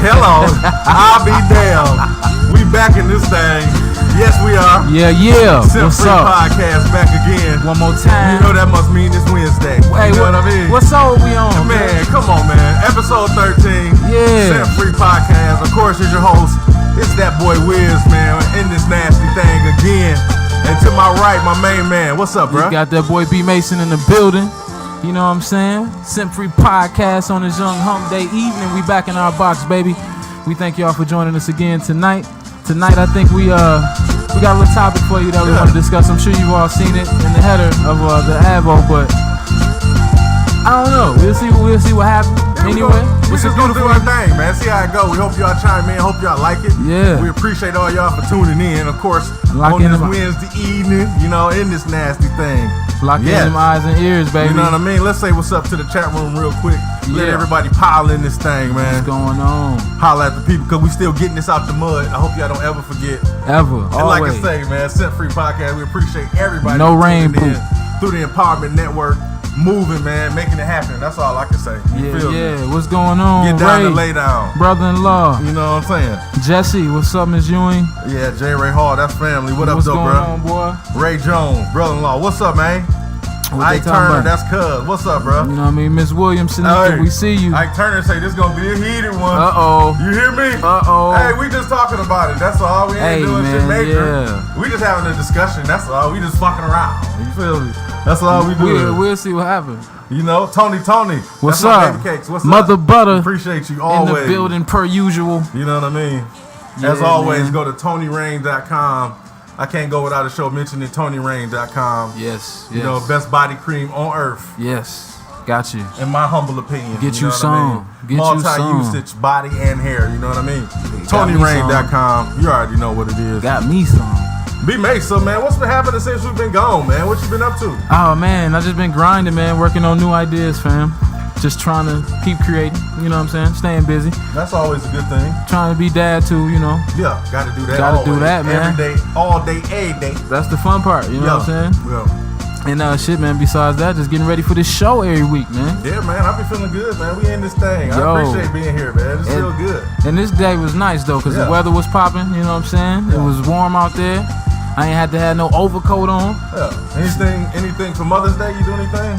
Hello. I'll be damned. We back in this thing. Yes, we are. Yeah. SimpFree Podcast back again. One more time. You know that must mean it's Wednesday. Hey, you know what I mean? What soul we on? Man, come on, man. Episode 13. Yeah. SimpFree Podcast. Of course, it's your host. It's that boy Wizz, man. In this nasty thing again. And to my right, my main man. What's up, bro? You got that boy B Mason in the building. You know what I'm saying? SimpFree Podcast on this young hump day evening. We back in our box, baby. We thank y'all for joining us again tonight. Tonight, I think we got a little topic for you that we want to discuss. I'm sure you've all seen it in the header of the Avo, but I don't know. We'll see what happens. Anyway, we just gonna do our thing, man. See how it go. We hope y'all chime in. Hope y'all like it. Yeah. We appreciate all y'all for tuning in. Of course, Lock on in this Wednesday evening, you know, in this nasty thing. Lock in them eyes and ears, baby. You know what I mean? Let's say what's up to the chat room real quick. Let everybody pile in this thing, man. What's going on? Holla at the people, because we still getting this out the mud. I hope y'all don't ever forget. Ever. And like I say, man, SimpFree Podcast, we appreciate everybody. No rain poop. Through the Empowerment Network. Moving, man, making it happen. That's all I can say. You feel me? What's going on? Get down and lay down. Brother-in-law. You know what I'm saying? Jesse, what's up, Miss Ewing? Yeah, J. Ray Hall, that's family. What up, what's though, going bro? on, boy? Ray Jones, brother-in-law. What's up, man? Ike Turner, that's cuz. What's up, bro? You know what I mean? Miss Williamson, we see you. Ike Turner say this gonna be a heated one. Uh-oh. You hear me? Uh-oh. Hey, we just talking about it. That's all. We ain't doing shit major. Yeah. We just having a discussion. That's all. We just fucking around. You feel me? That's all we do. We'll see what happens. You know, Tony. What's up? What's Mother up? Butter. Appreciate you always. In the building per usual. You know what I mean? As always, go to TonyRain.com. I can't go without a show mentioning TonyRain.com. Yes. You know, best body cream on earth. Yes. Got you. In my humble opinion. Get you some. Multi-usage, body and hair. You know what I mean? TonyRain.com. You already know what it is. Got me some. B Mesa, man, what's been happening since we've been gone, man? What you been up to? Oh, man, I just been grinding, man, working on new ideas, fam. Just trying to keep creating, you know what I'm saying? Staying busy. That's always a good thing. Trying to be dad, too, you know. Yeah, gotta do that. Gotta do that, man. Every day, all day, every day. That's the fun part, you know what I'm saying? Yeah. And shit, man, besides that, just getting ready for this show every week, man. Yeah, man, I be feeling good, man. We in this thing. I appreciate being here, man. It's real good. And this day was nice, though, because the weather was popping, you know what I'm saying? It was warm out there. I ain't had to have no overcoat on. Yeah. Anything for Mother's Day? You do anything?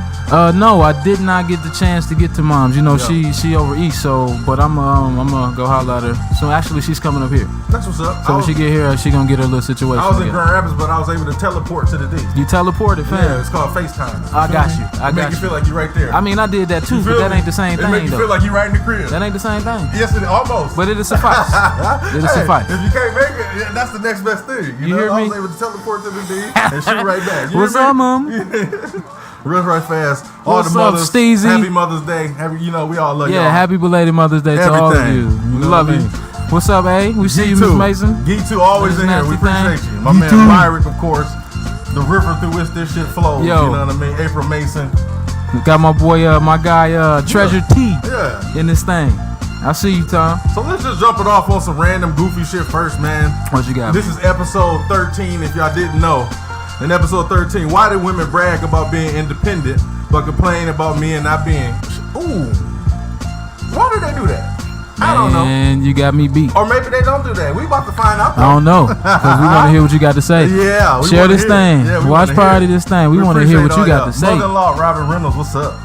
No, I did not get the chance to get to Mom's. You know, she over east, but I'm gonna go holler at her. So actually, she's coming up here. That's what's up. So when she get here, she gonna get her little situation. I was in Grand Rapids, but I was able to teleport to the D. You teleported, fam? Yeah, it's called FaceTime. I got you. Make you feel like you're right there. I mean, I did that too, but that ain't the same thing, though. It make you feel like you're right in the crib. That ain't the same thing. Yes, it almost. But it'll suffice. It'll suffice. If you can't make it, that's the next best thing. You know, hear me? I was able to teleport to the D and shoot right back. What's up, Mom? Real fast. All What's the mothers. Up, Steezy? Happy Mother's Day. We all love y'all. Yeah, happy belated Mother's Day to all of you. We love you. What's up, A? We see you, Miss Mason. Geek2 always in here. We appreciate you. My man Myrick, of course. The river through which this shit flows. You know what I mean? April Mason. Got my boy, my guy, Treasure T in this thing. I see you, Tom. So let's just jump it off on some random goofy shit first, man. What you got? This is episode 13, if y'all didn't know. In episode 13, why do women brag about being independent but complain about men not being? Ooh. Why do they do that? I don't know. And you got me beat. Or maybe they don't do that. We about to find out, though. I don't know. Because we want to hear what you got to say. Yeah. Share this thing. Watch party this thing. We want to hear what you got to say. Mother-in-law Robin Reynolds, what's up?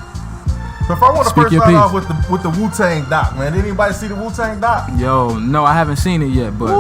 So if I want to first start off with the Wu-Tang doc, man. Did anybody see the Wu-Tang doc? Yo, no, I haven't seen it yet, but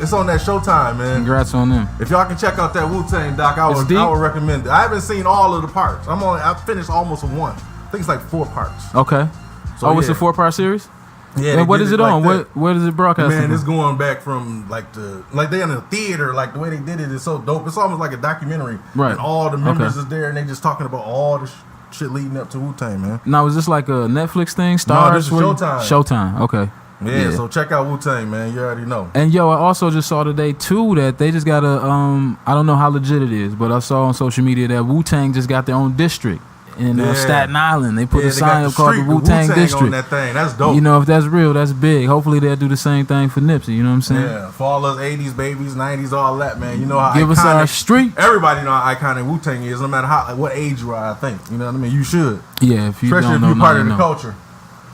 it's on that Showtime, man. Congrats on them. If y'all can check out that Wu-Tang doc, I would recommend it. I haven't seen all of the parts. I finished almost one. I think it's like 4 parts. Okay. So it's a 4-part series? Yeah. And what is it on? What is it broadcasting? Man, it's going back from like they in a theater. Like the way they did it is so dope. It's almost like a documentary. Right. And all the members is there, and they just talking about all the shit leading up to Wu-Tang, man. Now, is this like a Netflix thing? Stars? No, this is Showtime. Showtime, okay. Yeah, so check out Wu-Tang, man. You already know. And yo, I also just saw today too that they just got a I don't know how legit it is, but I saw on social media that Wu-Tang just got their own district in Staten Island. They put a sign up called the Wu-Tang District. On that thing. That's dope. You know, if that's real, that's big. Hopefully they'll do the same thing for Nipsey. You know what I'm saying? Yeah, for all us 80s babies, 90s, all that, man. You know how give iconic, us our street. Everybody know how iconic Wu-Tang is, no matter what age you are. I think you know what I mean. You should. Yeah, if you especially don't if know, you're part of the know. culture.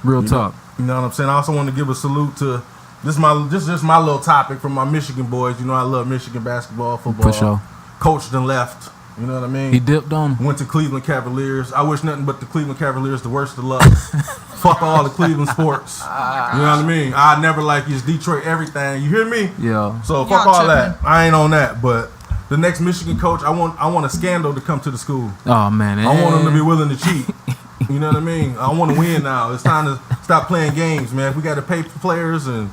Real talk. You know what I'm saying? I also want to give a salute to this is my little topic from my Michigan boys. You know I love Michigan basketball, football. For sure. Coach then left. You know what I mean? He dipped on him. Went to Cleveland Cavaliers. I wish nothing but the Cleveland Cavaliers the worst of luck. Fuck all the Cleveland sports. You know what I mean? I never like his Detroit everything. You hear me? Yeah. So fuck all that. I ain't on that. But the next Michigan coach, I want a scandal to come to the school. Oh man. I want him to be willing to cheat. You know what I mean? I want to win now. It's time to stop playing games, man. If we got to pay for players and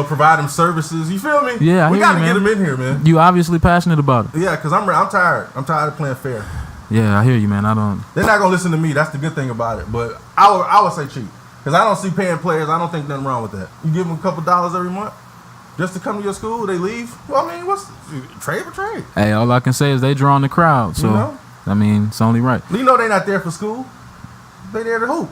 provide them services. You feel me? Yeah, we got to get them in here, man. You obviously passionate about it. Yeah, because I'm tired. I'm tired of playing fair. Yeah, I hear you, man. They're not gonna listen to me. That's the good thing about it. But I would say cheap because I don't see paying players. I don't think nothing wrong with that. You give them a couple dollars every month just to come to your school. They leave. Well, I mean, what's trade for trade? Hey, all I can say is they drawing the crowd. So I mean, it's only right. They not there for school. They there to hoop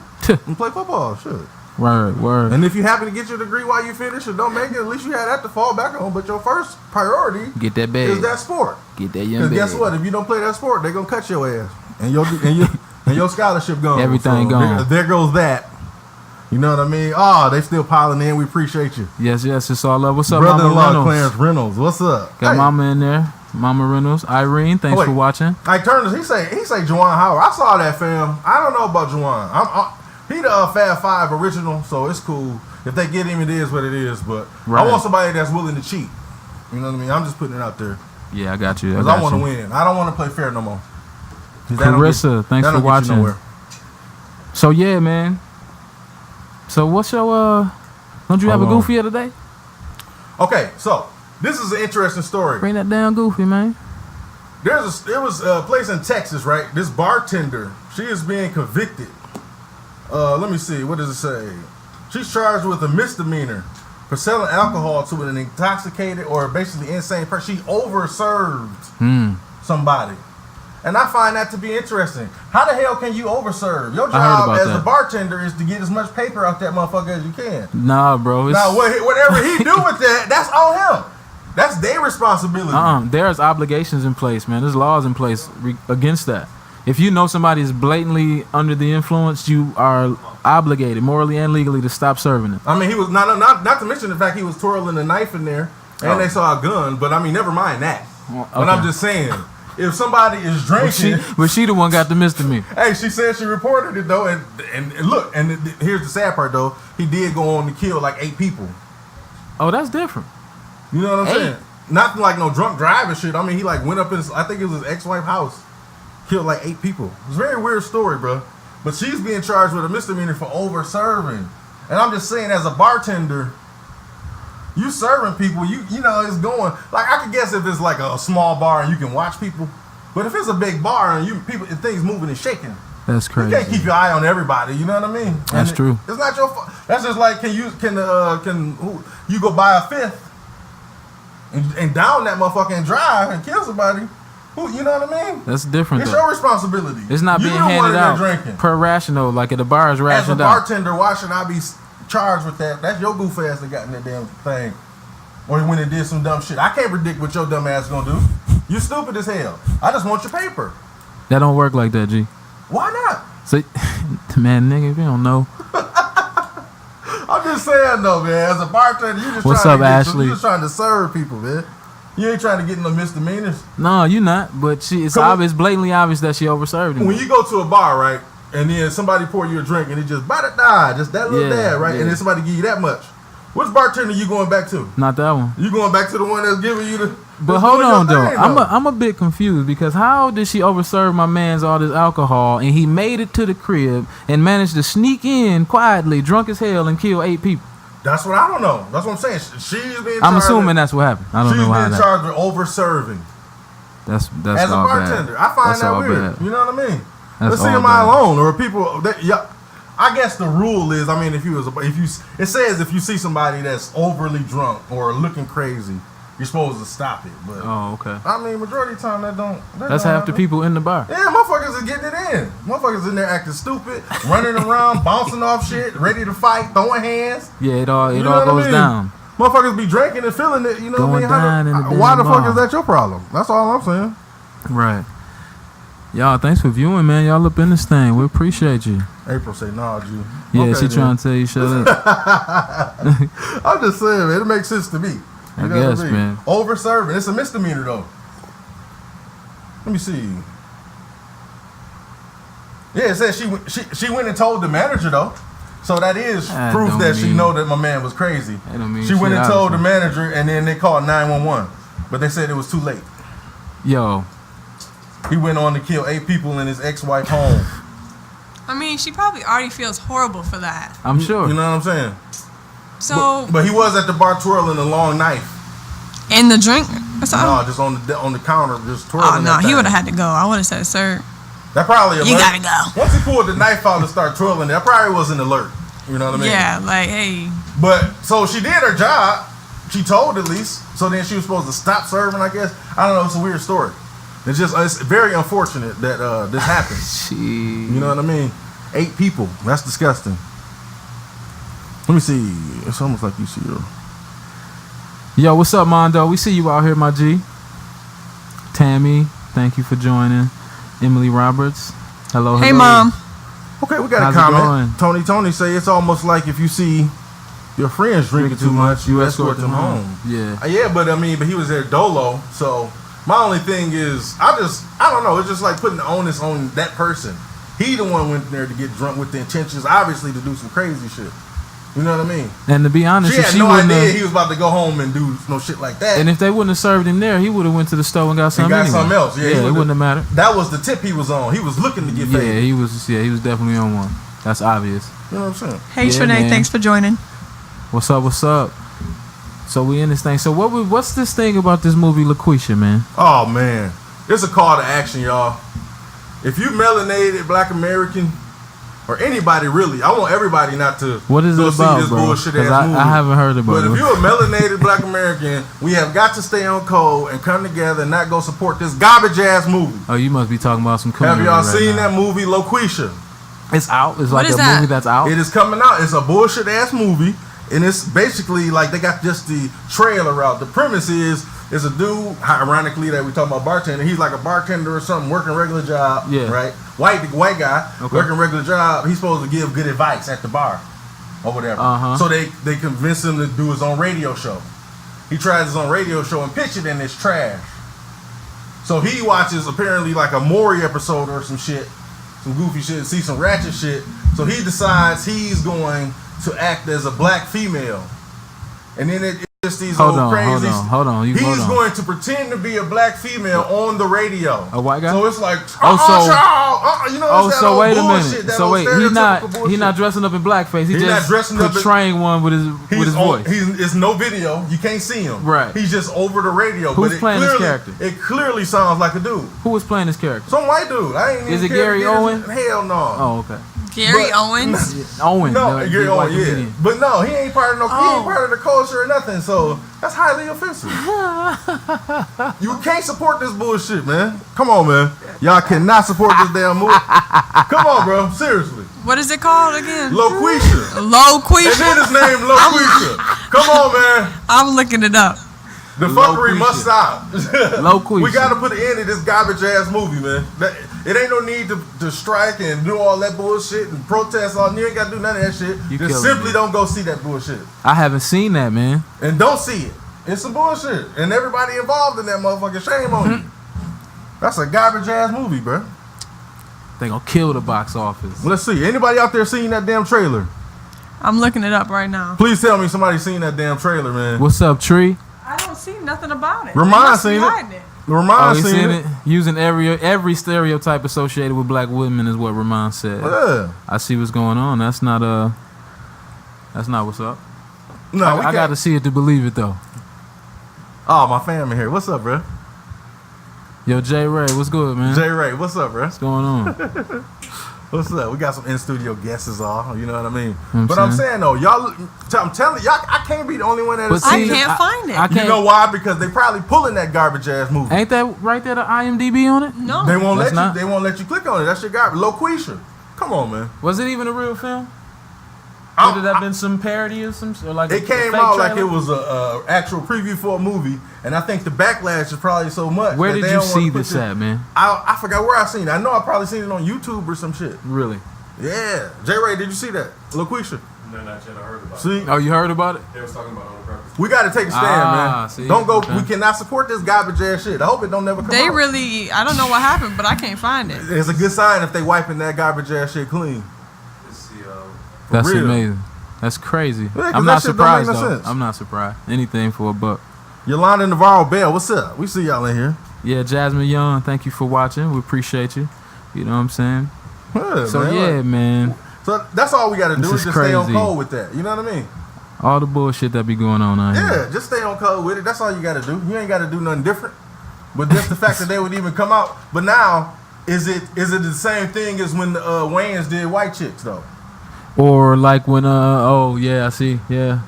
and play football. Shit. Word. And if you happen to get your degree while you finish or don't make it, at least you had that to fall back on. But your first priority get that bag. Is that sport. Get that young bag. Because guess what? If you don't play that sport, they're gonna cut your ass and your scholarship gone. Everything gone. There goes that. You know what I mean? Oh, they still piling in. We appreciate you. Yes, it's all love. What's up, brother-in-law Clarence Reynolds? What's up? Got Mama in there. Mama Reynolds, Irene, thanks for watching. Ike Turner, he say Juwan Howard. I saw that, fam. I don't know about Juwan. He the Fab Five original, so it's cool. If they get him, it is what it is. But I want somebody that's willing to cheat. You know what I mean? I'm just putting it out there. Yeah, I got you. Because I want to win. I don't want to play fair no more. Carissa, thanks for watching. So yeah, man. So what's your don't you have a goofy of the day? Okay, so this is an interesting story. Bring that down, goofy, man. There was a place in Texas, right? This bartender, she is being convicted. Let me see. What does it say? She's charged with a misdemeanor for selling alcohol to an intoxicated or basically insane person. She overserved somebody. And I find that to be interesting. How the hell can you overserve? Your job as a bartender is to get as much paper out that motherfucker as you can. Nah, bro. Now, whatever he do with that, that's on him. That's their responsibility. There's obligations in place, man. There's laws in place against that. If you know somebody is blatantly under the influence, you are obligated, morally and legally, to stop serving it. I mean, he was not to mention the fact he was twirling a knife in there, and they saw a gun. But I mean, never mind that. Okay. But I'm just saying, if somebody is drinking, but she the one got the misdemeanor. Hey, she said she reported it though, and look, and here's the sad part though, he did go on to kill like 8 people. Oh, that's different. You know what I'm saying? Nothing like no drunk driving shit. I mean, he like went up in, I think it was his ex-wife's house. Killed like 8 people. It's a very weird story, bro. But she's being charged with a misdemeanor for over-serving. And I'm just saying, as a bartender, you serving people, you know, it's going. Like, I could guess if it's like a small bar and you can watch people. But if it's a big bar and things moving and shaking, that's crazy. You can't keep your eye on everybody. You know what I mean? That's true. It's not your fault. That's just like, can you go buy a 5th and down that motherfucker and drive and kill somebody? You know what I mean? That's different. It's your responsibility. It's not being handed out per rational, like at the bar is rationed out. As a bartender, why should I be charged with that? That's your goof ass that got in that damn thing. Or when it did some dumb shit. I can't predict what your dumb ass gonna do. You stupid as hell. I just want your paper. That don't work like that, G. Why not? So, man, nigga, if you don't know. I'm just saying though, man. As a bartender, you just trying to serve people, man. You ain't trying to get no misdemeanors. No, you not. But it's obvious, blatantly obvious that she overserved him. When you go to a bar, right, and then somebody pour you a drink and it just just that little dab, right, and then somebody give you that much. Which bartender you going back to? Not that one. You going back to the one that's giving you the. But hold on though, I'm a bit confused because how did she overserve my man's all this alcohol and he made it to the crib and managed to sneak in quietly, drunk as hell, and kill 8 people? That's what I don't know. That's what I'm saying. She's being. I'm assuming that's what happened. I don't know why. She's being charged with over-serving. That's as a bartender. Bad. I find that weird. Bad. You know what I mean? Let's see, am I alone or people? I guess the rule is, I mean, it says if you see somebody that's overly drunk or looking crazy, you're supposed to stop it. But okay. I mean, majority of the time that's half the people in the bar. Yeah, motherfuckers are getting it in. Motherfuckers in there acting stupid, running around, bouncing off shit, ready to fight, throwing hands. Yeah, it all goes down. Motherfuckers be drinking and feeling it. You know what I mean? Why the fuck is that your problem? That's all I'm saying. Right. Y'all, thanks for viewing, man. Y'all up in this thing. We appreciate you. April say, nah, Jew. Yeah, Okay, she then. trying to tell you shut up. I'm just saying, man. It makes sense to me. I guess, man. Over-serving. It's a misdemeanor, though. Let me see. Yeah, it says she went and told the manager, though. So that is proof that she know that my man was crazy. She went and told the manager, and then they called 911. But they said it was too late. Yo. He went on to kill 8 people in his ex-wife's home. I mean, she probably already feels horrible for that. I'm sure. You know what I'm saying? So, but he was at the bar twirling a long knife. In the drink or something? No, just on the counter, just twirling. Oh, no, he would have had to go. I would have said, sir. That probably you gotta go. Once he pulled the knife out and started twirling, that probably was an alert. You know what I mean? Yeah, like, hey. But, so she did her job. She told at least. So then she was supposed to stop serving, I guess. I don't know. It's a weird story. It's very unfortunate that this happened. You know what I mean? 8 people. That's disgusting. Let me see. It's almost like you see her. Yo, what's up, Mondo? We see you out here, my G. Tammy, thank you for joining. Emily Roberts. Hello. Hey, Mom. Okay, we got How's a comment. Tony say it's almost like if you see your friends drinking too much, you escort them home. Yeah. Yeah, but he was there dolo. So my only thing is, I don't know. It's just like putting the onus on that person. He the one went there to get drunk with the intentions, obviously, to do some crazy shit. You know what I mean? And to be honest, she had no idea he was about to go home and do no shit like that. And if they wouldn't have served him there, he would have went to the store and got something. Something else. Yeah, it wouldn't have mattered. That was the tip he was on. He was looking to get paid. Yeah, he was definitely on one. That's obvious. You know what I'm saying? Hey, Shanae, thanks for joining. What's up? So we in this thing. So what's this thing about this movie Laquisha, man? Oh man, it's a call to action, y'all. If you melanated Black American or anybody really, I want everybody not to what is go it about, see this bro? bullshit ass movie. I haven't heard about it. But if you're a melanated Black American, we have got to stay on code and come together and not go support this garbage ass movie. Oh, you must be talking about some. Have y'all seen that movie Loquacious? It's out. It's what like is a that? movie that's out. It is coming out. It's a bullshit ass movie. And it's basically like they got just the trailer out. The premise is a dude, ironically, that we talking about bartender. He's like a bartender or something, working regular job. Yeah. Right? White guy, working regular job. He's supposed to give good advice at the bar or whatever. So they convince him to do his own radio show. He tries his own radio show and pitch it, and it's trash. So he watches apparently like a Maury episode or some shit, some goofy shit, see some ratchet shit. So he decides he's going to act as a black female, and then it's just these hold on. He's going to pretend to be a black female on the radio. A white guy. So it's like, you know, so wait a bullshit, minute. So wait, he's not dressing up in blackface. He's just portraying one with his voice. It's no video. You can't see him. Right. He's just over the radio. Who's playing this character? It clearly sounds like a dude. Who was playing this character? Some white dude. Is it Gary Owen? Hell no. Oh, okay. Gary Owens? Owen. No, Gary Owen, yeah. But no, he ain't part of he ain't part of the culture or nothing, so that's highly offensive. You can't support this bullshit, man. Come on, man. Y'all cannot support this damn movie. Come on, bro. Seriously. What is it called again? Loquacious. Loquacious? And then his name Loquacious. Come on, man. I'm looking it up. The fuckery must stop. Loquacious. We got to put an end to this garbage ass movie, man. It ain't no need to strike and do all that bullshit and protest. You ain't got to do none of that shit. Just simply don't go see that bullshit. I haven't seen that, man. And don't see it. It's some bullshit. And everybody involved in that motherfucker, shame on you. That's a garbage ass movie, bro. They gonna kill the box office. Let's see. Anybody out there seen that damn trailer? I'm looking it up right now. Please tell me somebody seen that damn trailer, man. What's up, Tree? I don't see nothing about it. Ramon seen it. Ramon seen it. Using every stereotype associated with black women is what Ramon said. Yeah. I see what's going on. That's not what's up. No, I got to see it to believe it though. Oh, my family here. What's up, bro? Yo, J Ray, what's good, man? J Ray, what's up, bro? What's going on? What's up? We got some in-studio guesses all, you know what I mean? I'm saying though, y'all, I'm telling y'all, I can't be the only one that has I seen can't find it. You know why? Because they probably pulling that garbage ass movie. Ain't that right there the IMDb on it? No. They won't let you click on it. That's your garbage. Loquacious. Come on, man. Was it even a real film? Could it have been some parody or some or like it came out like it was a actual preview for a movie, and I think the backlash is probably so much. Where did you see this at, man? I forgot where I seen it. I know I probably seen it on YouTube or some shit. Really? Yeah. J-Ray, did you see that? Laquisha. No, not yet. I heard about See? it. Oh, you heard about it? They was talking about it on purpose. We got to take a stand, man. See? Don't go. Okay. We cannot support this garbage ass shit. I hope it don't never come They out. really, I don't know what happened, but I can't find it. It's a good sign if they wiping that garbage ass shit clean. Let's see, That's real. amazing. That's crazy. Yeah, 'cause I'm that not shit don't make surprised no though. sense. I'm not surprised. Anything for a buck. Yolanda Navarro Bell, what's up? We see y'all in here. Yeah, Jasmine Young, thank you for watching. We appreciate you. You know what I'm saying? Yeah, So man. yeah, man. So that's all we got to do This is is just stay on crazy. code with that. You know what I mean? All the bullshit that be going on out here. Yeah, just stay on code with it. That's all you got to do. You ain't got to do nothing different. But just the fact that they would even come out. But now, is it the same thing as when the Wayans did White Chicks though? Or like when oh yeah, I see. Yeah.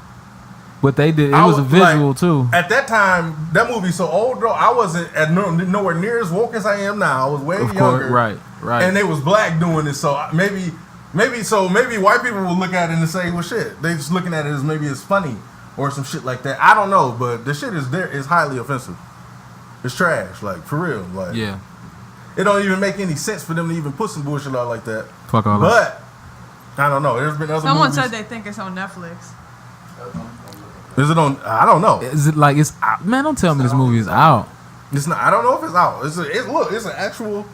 What they did, it I was a was, visual like, too. At that time, that movie so old though. I wasn't nowhere near as woke as I am now. I was way Of younger. course, right. And they was black doing it, so maybe white people will look at it and say, well, shit, they just looking at it as maybe it's funny or some shit like that. I don't know, but the shit is highly offensive. It's trash, like for real. Like Yeah. it don't even make any sense for them to even put some bullshit out like that. Fuck all that. But I don't know. There's been other Someone movies. said they think it's on Netflix. Is it on? I don't know. Is it like it's out? Man, don't tell me this movie is out. It's not. I don't know if it's out. It's an actual.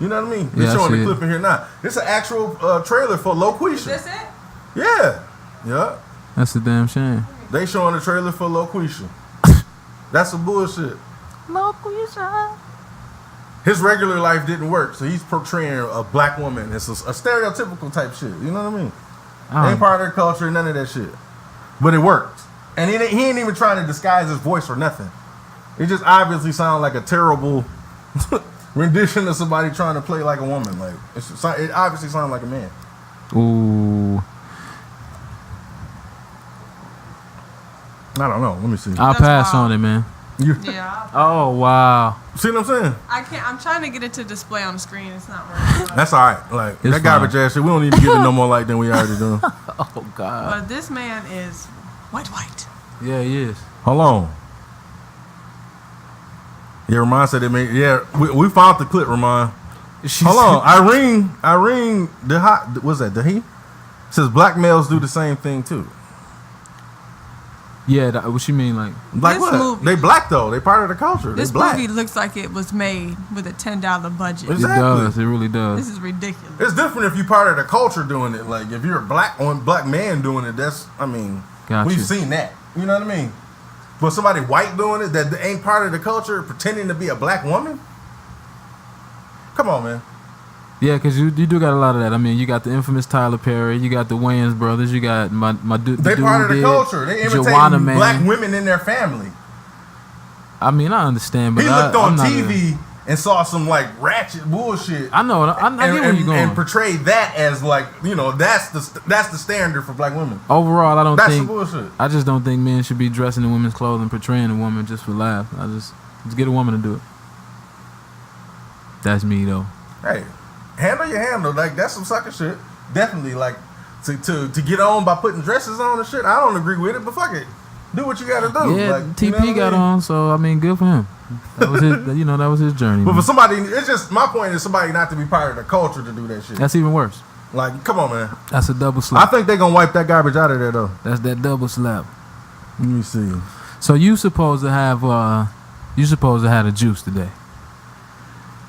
You know what I mean? They're Yeah, I showing see the it. clip in here now. It's an actual trailer for Is Loquacious. this it? Yeah. That's a damn shame. They showing the trailer for Loquacious. That's some bullshit. His regular life didn't work, so he's portraying a black woman. It's a stereotypical type shit. You know what I mean? Ain't part of their culture, none of that shit. But it worked. And he ain't even trying to disguise his voice or nothing. It just obviously sounds like a terrible rendition of somebody trying to play like a woman. Like it obviously sounds like a man. Ooh. I don't know. Let me see. I'll That's pass wild. on it, man. Yeah. Oh wow. See what I'm saying? I can't. I'm trying to get it to display on the screen. It's not working. That's all right. Like It's that garbage ass shit. We don't need to give it no more light than we already doing. Oh god. But this man is white. Yeah, he is. Hold on. Yeah, Ramon said it made. Yeah, we found the clip, Ramon. Hold on, Irene, what's that? The he says black males do the same thing too. Yeah, what you mean, like? Like This what? movie- They black though. They part of the culture. This they black. movie looks like it was made with a $10 budget. Exactly. It does. It really does. This is ridiculous. It's different if you're part of the culture doing it. Like if you're a black man doing it, that's Gotcha. we've seen that. You know what I mean? But somebody white doing it that ain't part of the culture, pretending to be a black woman. Come on, man. Yeah, because you do got a lot of that. I mean, you got the infamous Tyler Perry, you got the Wayans brothers, you got my dude. They dude part of who the did culture. They Joanna imitating Man. black women in their family. I mean, I understand, but He looked on I'm not TV and saw some like ratchet bullshit. I know. I get where you're going. And portrayed that as like, that's the standard for black women. Overall, I don't That's think. some bullshit. I just don't think men should be dressing in women's clothing, portraying a woman just for laughs. Just get a woman to do it. That's me though. Hey, handle your handle. Like that's some sucker shit. Definitely like to get on by putting dresses on and shit. I don't agree with it, but fuck it. Do what you gotta do. Yeah, Like, TP you know what I got mean? on, so I mean, good for him. That was his. That was his journey. But man. for somebody, it's just my point is somebody not to be part of the culture to do that shit. That's even worse. Like, come on, man. That's a double I slap. think they gonna wipe that garbage out of there though. That's that double slap. Let me see. So you supposed to have a juice today.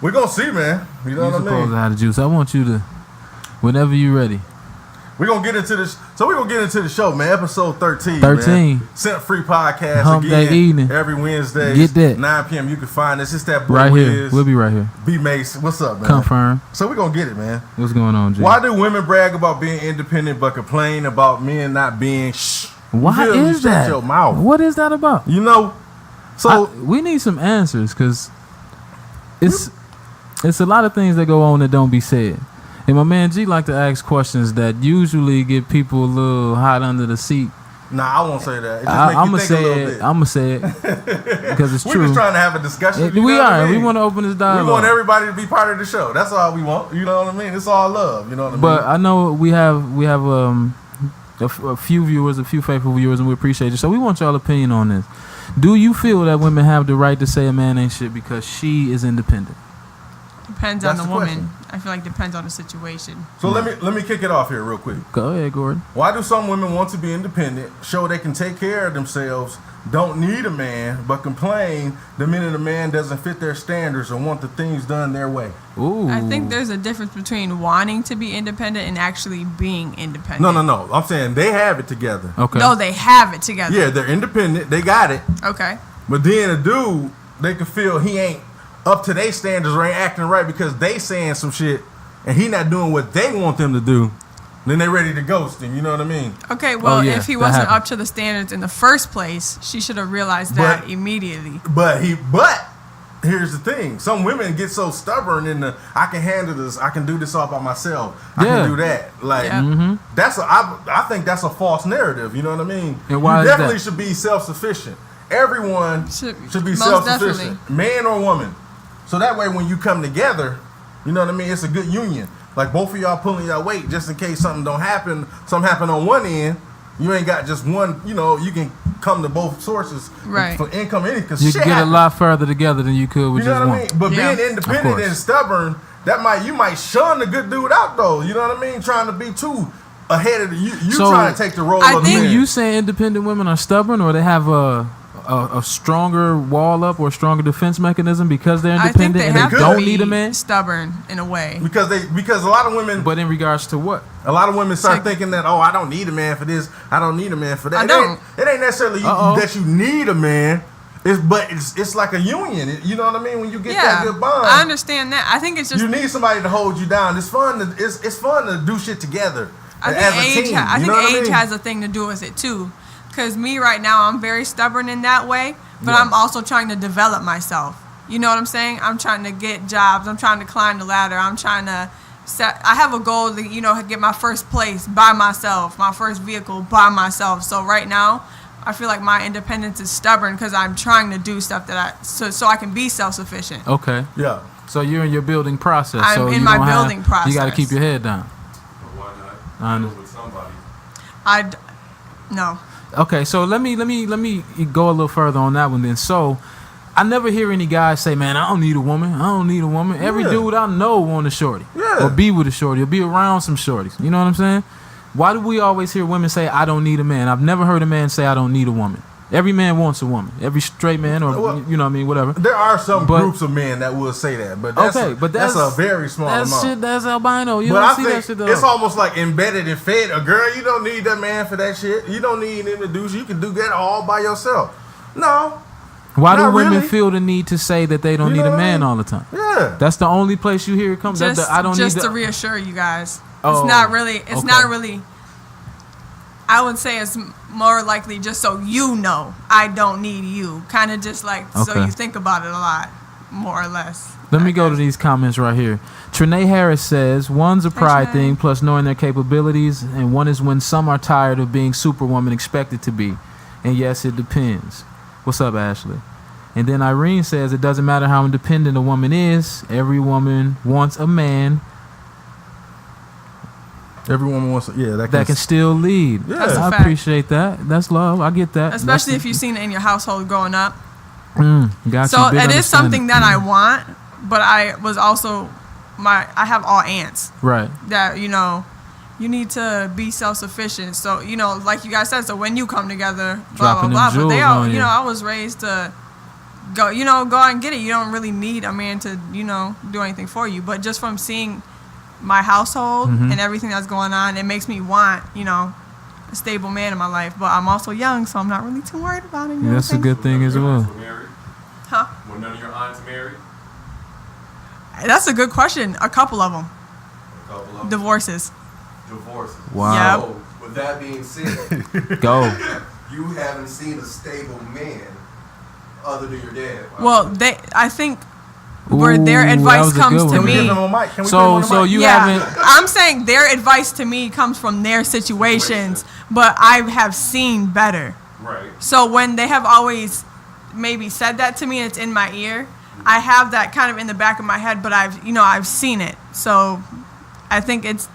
We're gonna see, man. You know You what I supposed mean? to have a juice. I want you to, whenever you're ready. We're gonna get into this. So we're gonna get into the show, man. Episode 13. 13. Man. SimpFree Podcast Hump again. day evening. Every Wednesday. Get that. 9 p.m. You can find us. It's that boy Right here. Wizz, We'll be right here. B Mace. What's up, man? Confirm. So we're gonna get it, man. What's going on, G? Why do women brag about being independent but complain about men not being shh? Why You feel me? is Shut that? your mouth. What is that about? You know? So we need some answers because it's a lot of things that go on that don't be said. And my man G like to ask questions that usually get people a little hot under the seat. nah, I won't say that. It just I'm make gonna you think a say little it. bit. I'm gonna say it because it's We're true. just trying to have a discussion. you We know what I are. We mean? want to open this We dialogue. want everybody to be part of the show. That's all we want. You know what I mean? It's all love. You know what I mean? But I know we have a few viewers, a few faithful viewers, and we appreciate you. So we want y'all opinion on this. Do you feel that women have the right to say a man ain't shit because she is independent? Depends That's on the the woman. question. I feel like depends on the situation. So let me kick it off here real quick. Go ahead, Gordon. Why do some women want to be independent, show they can take care of themselves, don't need a man, but complain the minute a man doesn't fit their standards or want the things done their way? Ooh. I think there's a difference between wanting to be independent and actually being independent. No. I'm saying they have it together. Okay. No, they have it together. Yeah, they're independent. They got it. Okay. But then a dude, they can feel he ain't up to their standards or ain't acting right because they saying some shit and he not doing what they want them to do. Then they ready to ghost him. You know what I mean? Okay, well, if he that wasn't happened. up to the standards in the first place, she should have realized that immediately. But here's the thing. Some women get so stubborn in the I can handle this, I can do this all by myself. I Yeah. can do that. Like Yeah. I think that's a false narrative, you know what I mean? And why you is definitely that? should be self-sufficient. Everyone Should- should be most self-sufficient, definitely. man or woman. So that way when you come together, you know what I mean, it's a good union. Like both of y'all pulling your weight just in case something happen on one end. You ain't got just one, you know, you can come to both sources Right. for income and because You shit can get a happen. lot further together than you could with You know just what one. I mean? But Yeah. being Of independent course. and stubborn, you might shun the good dude out though. You know what I mean? Trying to be too ahead of you So, trying to take the role I of the think man. You saying independent women are stubborn, or they have a stronger wall up or stronger defense mechanism because they're I think independent they and have they to don't be need a man? stubborn in a way. because a lot of women But in regards to what? start Like- thinking that I don't need a man for this, I don't need a man for that. I It don't. ain't necessarily that you need a man. It's like a union. You know what I mean? When you get that Yeah, good bond, I understand that. I think it's just you need somebody to hold you down. It's fun to do shit together. I as a think team, I you think know what I age mean? has a thing to do with it too. Cause me right now, I'm very stubborn in that way, but Yeah. I'm also trying to develop myself. You know what I'm saying? I'm trying to get jobs. I'm trying to climb the ladder. I'm trying to I have a goal to get my first place by myself, my first vehicle by myself. So right now, I feel like my independence is stubborn because I'm trying to do stuff so I can be self-sufficient. Okay. Yeah. So you're in your building process. I'm so in you my don't building You got to process. keep your head down. But why I not? know. Deal with somebody. No. Okay, so let me go a little further on that one then. So I never hear any guys say, "Man, I don't need a woman. I don't need a woman." Every Yeah. dude I know want a shorty, Yeah. or be with a shorty, or be around some shorties. You know what I'm saying? Why do we always hear women say, "I don't need a man"? I've never heard a man say, "I don't need a woman." Every man wants a woman. Every straight man, or Well, you know what I mean, whatever. There are some But- groups of men that will say that, but that's that's a very small amount. That's albino. You But don't I see that think shit though. it's almost like embedded and fed. A girl, you don't need that man for that shit. You don't need him to do shit. You can do that all by yourself. No. Why do not women really. feel the need to say that they don't You need know a what I man mean? all the time? Yeah. That's the only place you hear it come. Just, I don't just need to the, reassure you guys. Oh, It's not really. It's okay. not really. I would say it's more likely just so you know I don't need you. Kind of just like so Okay. you think about it a lot, more or less. Let me go to these comments right here. Trinae Harris says, one's a pride Trinae. thing plus knowing their capabilities, and one is when some are tired of being superwoman expected to be. And yes, it depends. What's up, Ashley? And then Irene says, it doesn't matter how independent a woman is. Every woman wants a man Every woman wants that can still lead. Yeah. That's a I fact. appreciate that. That's love. I get that. Especially if you've seen it in your household growing up. Got So you. Big it is something understanding. that I want, but I was also I have all aunts Right. that you need to be self-sufficient. So like you guys said, so when you come together, blah Dropping blah them blah. But they jewels all on you. I was raised to go out and get it. You don't really need a man to do anything for you. But just from seeing my household and everything that's going on, it makes me want a stable man in my life. But I'm also young, so I'm not really too worried about it. You know Yeah, that's a what I'm good thing as None of your well. aunts were married? Huh? Were none of your aunts married? saying? That's a good question. A couple of them. A couple of them. Divorces. Divorces. Wow. Yeah. So, with that being said, Go. you haven't seen a stable man other than your dad. Well, I think where their Ooh, that advice was a comes good to one. Can we me. give him a mic? Can we put him So on the mic? you Yeah, haven't. I'm saying their advice to me comes from their situations, but I have seen better. Right. So when they have always maybe said that to me and it's in my ear, I have that kind of in the back of my head, but I've seen it. So I think it's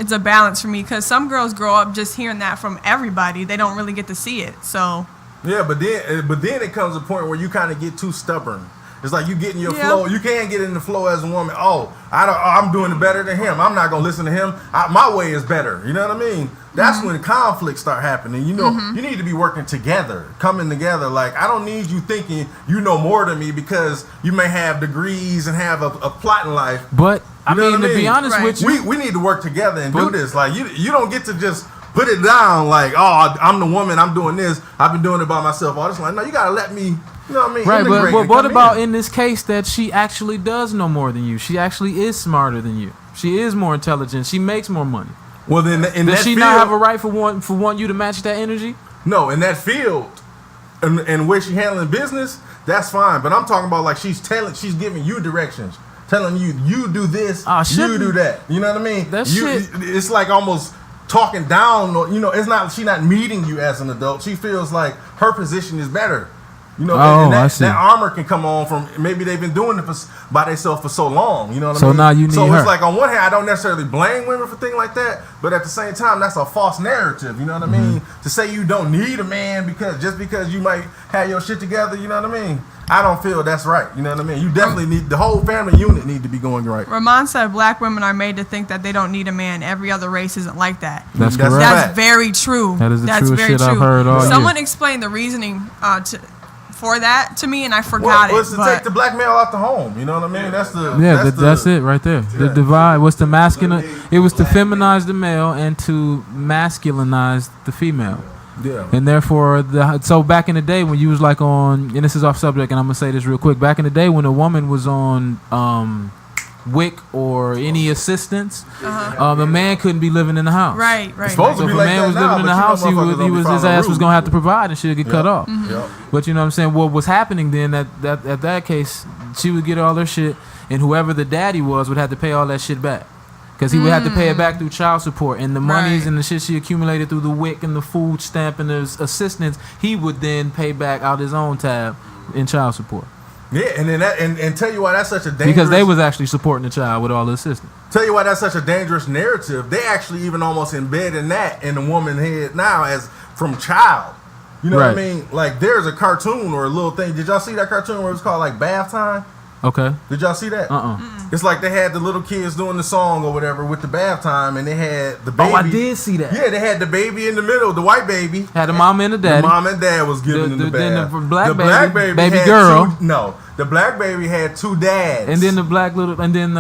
it's a balance for me because some girls grow up just hearing that from everybody. They don't really get to see it. So yeah, but then it comes a point where you kind of get too stubborn. It's like you get in your flow. You can't get in the flow as a woman. Oh, I'm doing it better than him. I'm not gonna listen to him. My way is better. You know what I mean? That's when conflicts start happening. You know, you need to be working together, coming together. Like, I don't need you thinking you know more than me because you may have degrees and have a plot in life. But I You know mean, what to be honest with you, we need to work together and do this. Like, you don't get to just put it down like, oh, I'm the woman, I'm doing this, I've been doing it by myself. All this, like, no, you gotta let me. You know what I mean? Right, integrate but and what come about in this case that she actually does know more than you? She actually is smarter than you. She is more intelligent. She makes more money. Well, then in Does that she field, not have a right for wanting you to match that energy? No, in that field, and where she handling business, that's fine. But I'm talking about like she's giving you directions, telling you do this, you do that. You know what I mean? It's like almost talking down. Or, you know, it's not. She's not meeting you as an adult. She feels like her position is better. You know, and that armor can come on from maybe they've been doing it by themselves for so long. You know what I mean? So now you need her. So it's like on one hand, I don't necessarily blame women for things like that, but at the same time, that's a false narrative. You know what I mean? To say you don't need a man because you might have your shit together. You know what I mean? I don't feel that's right. You know what I mean? You definitely need the whole family unit need to be going right. Ramon said black women are made to think that they don't need a man. Every other race isn't like that. That's correct. That's very true. That is the That's truest very shit true. I've heard all Someone year. explained the reasoning for that to me, and I forgot What's it. to take the black male out the home? You know what I mean? That's it right there. The divide was to masculine. It was to feminize the male and to masculinize the female. Yeah. And therefore, so back in the day when you was like on, and this is off subject, and I'm gonna say this real quick. Back in the day when a woman was on WIC or any assistance, a man couldn't be living in the house. Right. It's supposed So to if be a like man that was now, living in the but house, you know motherfuckers don't be his following ass was rules. gonna have to provide, and she'd get cut off. Yep. But you know what I'm saying? What was happening then? At that case, she would get all her shit, and whoever the daddy was would have to pay all that shit back. Because he would have to pay it back through child support. And the monies and the shit she accumulated through the WIC and the food stamp and the assistance, he would then pay back out his own tab in child support. Yeah, and then and tell you why that's such a dangerous... Because they was actually supporting the child with all the assistance. Tell you why that's such a dangerous narrative. They actually even almost embedding that in the woman's head now as from child. You know what I mean? Like, there's a cartoon or a little thing. Did y'all see that cartoon where it was called, like, Bath Time? Okay. Did y'all see that? It's like they had the little kids doing the song or whatever with the bath time, and they had the baby. Oh, I did see that. Yeah, they had the baby in the middle, the white baby. Had the mama and the daddy. The mom and dad was giving the bath. Then the black baby had girl. The black baby had two dads. And then the black little, and then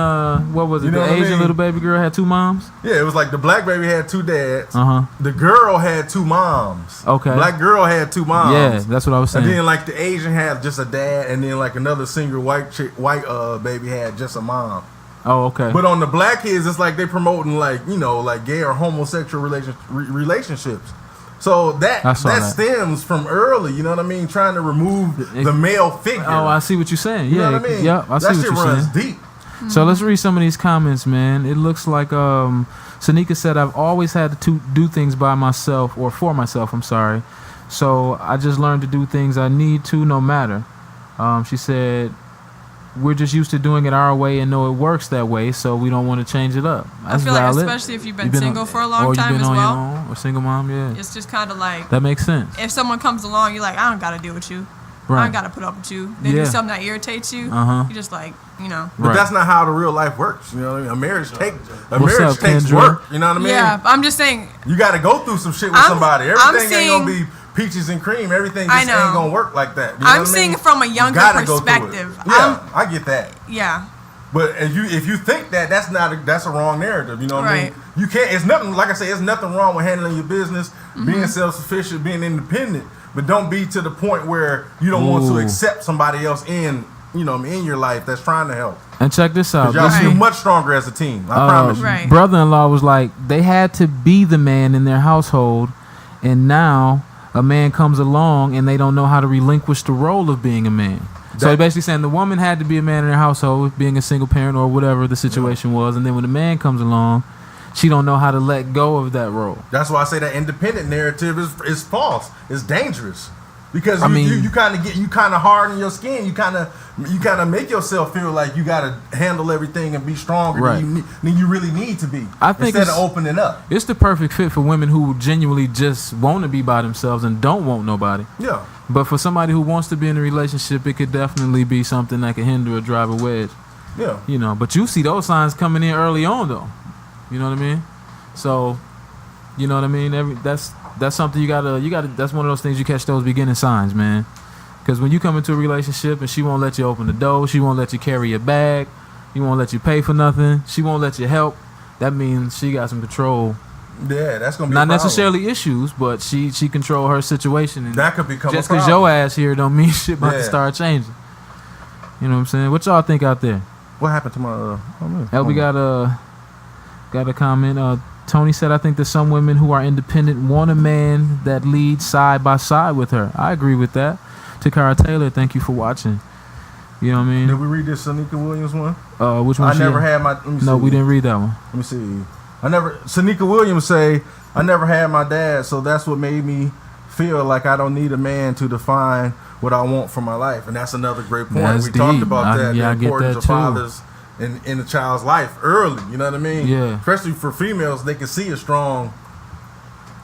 what was it? You know the what I Asian mean? little baby girl had two moms. Yeah, it was like the black baby had two dads. The girl had two moms. Okay. Black girl had two moms. Yeah, that's what I was saying. And then like the Asian had just a dad, and then like another single white baby had just a mom. Oh, okay. But on the black kids, it's like they promoting like, you know, like gay or homosexual relationships. So that stems from early, you know what I mean? Trying to remove the male figure. Oh, I see what you're saying. You Yeah, know what I mean? Yeah, I see that what shit you're runs saying. deep. So let's read some of these comments, man. It looks like Sanika said, I've always had to do things by myself, or for myself, I'm sorry. So I just learned to do things I need to, no matter. She said, we're just used to doing it our way and know it works that way, so we don't want to change it up. That's I feel valid. like especially if you've been single for a long time as well. Or you've been on your own, or single mom, yeah. It's just kind of like... That makes sense. If someone comes along, you're like, I don't got to deal with you. Right. I don't got to put up with you. They do something that irritates you. You're just like, you know. But that's not how the real life works. You know what I mean? A marriage takes Kendra? work. You know what I mean? Yeah, I'm just saying. You got to go through some shit with somebody. Everything ain't going to be peaches and cream. Everything just ain't going to work like that. You know I'm what I seeing mean? it from a younger perspective. Yeah, I get that. Yeah. But if you think that's a wrong narrative, you know what I mean? You can't. It's nothing. Like I say, it's nothing wrong with handling your business, being self-sufficient, being independent. But don't be to the point where you don't want to accept somebody else in your life that's trying to help. And check this out. Y'all feel much stronger as a team. I promise you. Right. Brother-in-law was like, they had to be the man in their household, and now a man comes along and they don't know how to relinquish the role of being a man. So he's basically saying the woman had to be a man in her household, being a single parent or whatever the situation was, and then when the man comes along, she don't know how to let go of that role. That's why I say that independent narrative is false. It's dangerous. Because you kind of harden your skin. You kind of make yourself feel like you got to handle everything and be stronger than you really need to be. I think instead of opening up. It's the perfect fit for women who genuinely just want to be by themselves and don't want nobody. Yeah. But for somebody who wants to be in a relationship, it could definitely be something that can hinder or drive a wedge. Yeah. You know, but you see those signs coming in early on, though. You know what I mean? So, you know what I mean? That's something you gotta. That's one of those things you catch those beginning signs, man. Because when you come into a relationship and she won't let you open the door, she won't let you carry your bag, she won't let you pay for nothing, she won't let you help. That means she got some control. Yeah, that's gonna be not necessarily issues, but she control her situation. And that could become just a problem. because your ass here don't mean shit about to start changing. You know what I'm saying? What y'all think out there? What happened to my? We got a comment. Tony said, I think that some women who are independent want a man that leads side by side with her. I agree with that. Takara Taylor, thank you for watching. You know what I mean? Did we read this Sanika Williams one? Which one? I never had my. No, we didn't read that one. Let me see. Sanika Williams say, I never had my dad, so that's what made me feel like I don't need a man to define what I want for my life. And that's another great point. That's we talked deep. about that. Yeah, the importance of too. fathers in the child's life early. You know what I mean? Yeah. Especially for females, they can see a strong,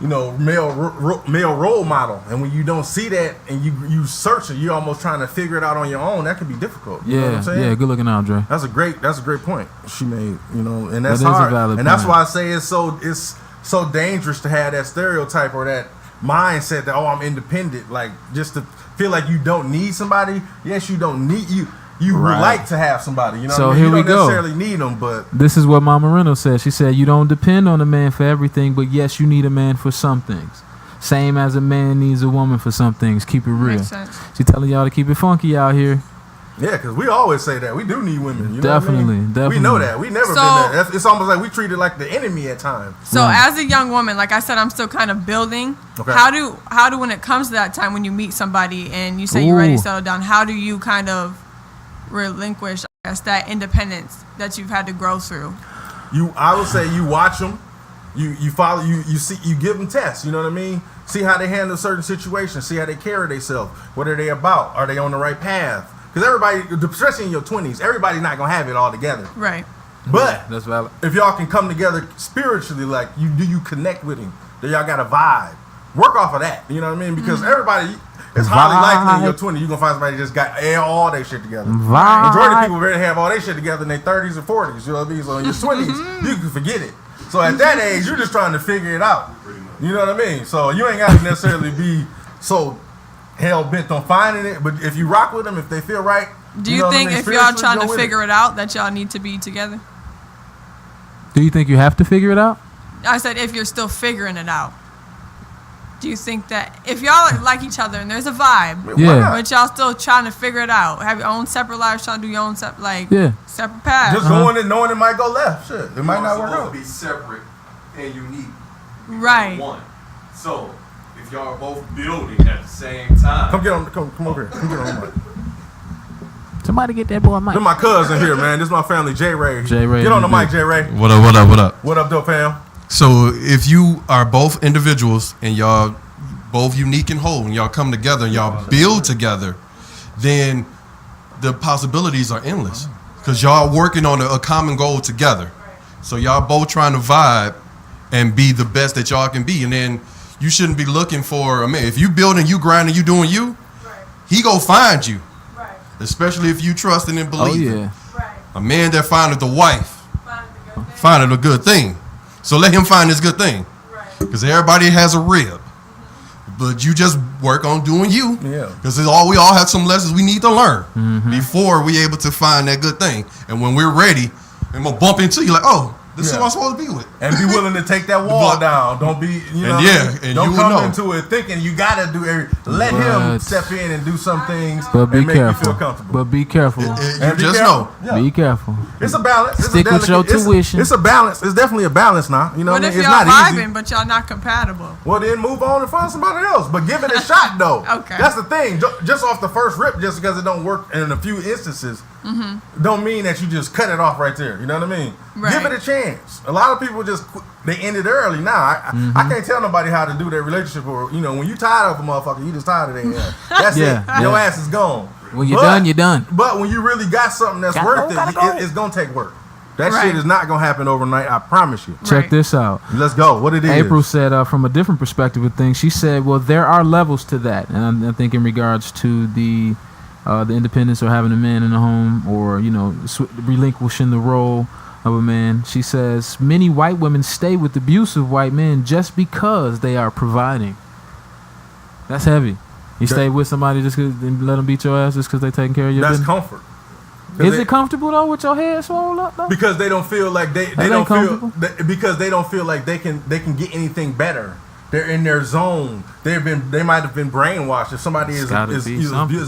male role model. And when you don't see that and you search it, you're almost trying to figure it out on your own. That could be difficult. You know what I'm saying? Yeah. Good looking out, Dre. That's a great point she made. And that's that is hard. a valid and that's point. why I say it's so dangerous to have that stereotype or that mindset that I'm independent, like just to feel like you don't need somebody. Yes, you don't need you. You would like to have somebody, you know. So what I mean? here you we don't go. necessarily need them, but this is what Mama Reynolds said. She said, you don't depend on a man for everything, but yes, you need a man for some things. Same as a man needs a woman for some things. Keep it real. Makes sense. She telling y'all to keep it funky out here. yeah, because we always say that we do need women. You know Definitely, what I mean? definitely. We know that. We never been that. It's almost like we treat it like the enemy at times. So Right. as a young woman, like I said, I'm still kind of building. Okay. How do when it comes to that time when you meet somebody and you say you're ready to settle down, how do you kind of relinquish, I guess, that independence that you've had to grow through? I would say you watch them, you follow, you see, you give them tests. You know what I mean? See how they handle certain situations. See how they carry themselves. What are they about? Are they on the right path? Because everybody, especially in your 20s, everybody's not gonna have it all together. Right. But That's valid. if y'all can come together spiritually, like you connect with him, then y'all got a vibe. Work off of that. You know what I mean? Because everybody, it's highly likely in your 20s you're gonna find somebody that just got all their shit together. Majority of people really have all their shit together in their 30s or 40s. You know what I mean? So in your 20s, you can forget it. So at that age, you're just trying to figure it out. You know what I mean? So you ain't got to necessarily be so hell bent on finding it. But if you rock with them, if they feel right, Do you know what I think mean? if y'all Spiritually, trying go to with figure it out that y'all need to be together? Do you think you have to figure it out? I said if you're still figuring it out. Do you think that if y'all like each other and there's a vibe, Yeah. but y'all still trying to figure it out, have your own separate lives, trying to do your own separate paths? Just going and knowing it might go left. Shit, it might not work supposed out. to be separate and unique. Right. One. So if y'all are both building at the same time, Come over here. Come get on the mic. Somebody get that boy a mic. This my cousin here, man. This is my family, J Ray. J. Ray Get on the in the mic, J Ray. What up, what up, what up? What up, though, fam? So if you are both individuals and y'all both unique and whole and y'all come together and y'all build together, then the possibilities are endless because y'all working on a common goal together. So y'all both trying to vibe and be the best that y'all can be. And then you shouldn't be looking for a man. If you building, you grinding, you doing you, he go find you. Especially if you trusting and believing. Oh, yeah. A man that findeth a wife, findeth a good thing. So let him find his good thing. Because everybody has a rib. But you just work on doing you. Yeah. Because we all have some lessons we need to learn before we able to find that good thing. And when we're ready, I'm going to bump into you like, oh, this is who I'm supposed to be with. And be willing to take that wall down. Don't be, and don't you come know. into it thinking you gotta do let him step in and do some things But be and make you careful. feel comfortable. But be careful. You And be just careful. know. Yeah. Be careful. It's a balance. It's Stick a with your delicate- tuition. It's a balance. It's definitely a balance now. You know What what I if mean? It's y'all not vibing easy. but y'all not compatible? Well, then move on and find somebody else. But give it a shot, though. Okay. That's the thing. Just off the first rip, just because it don't work in a few instances, don't mean that you just cut it off right there. You know what I mean? Right. Give it a chance. A lot of people just they end it early. Now I can't tell nobody how to do their relationship, or when you tired of a motherfucker, you just tired of their ass. That's it. Your ass is gone. When you're done, you're done. But when you really got something that's worth it, it's gonna take work. That Right. shit is not gonna happen overnight. I promise you. Check Right. this out. Let's go. What it is? April said, from a different perspective of things, she said, well, there are levels to that. And I think in regards to the independence or having a man in the home, or, relinquishing the role of a man, she says, many white women stay with abusive white men just because they are providing. That's heavy. You stay with somebody just and let them beat your ass just because they taking care of your That's business? comfort. Is it comfortable though with your head swollen up though? Because they don't feel like they That don't ain't feel comfortable? because they don't feel like they can get anything better. They're in their zone. They might have been brainwashed. If somebody is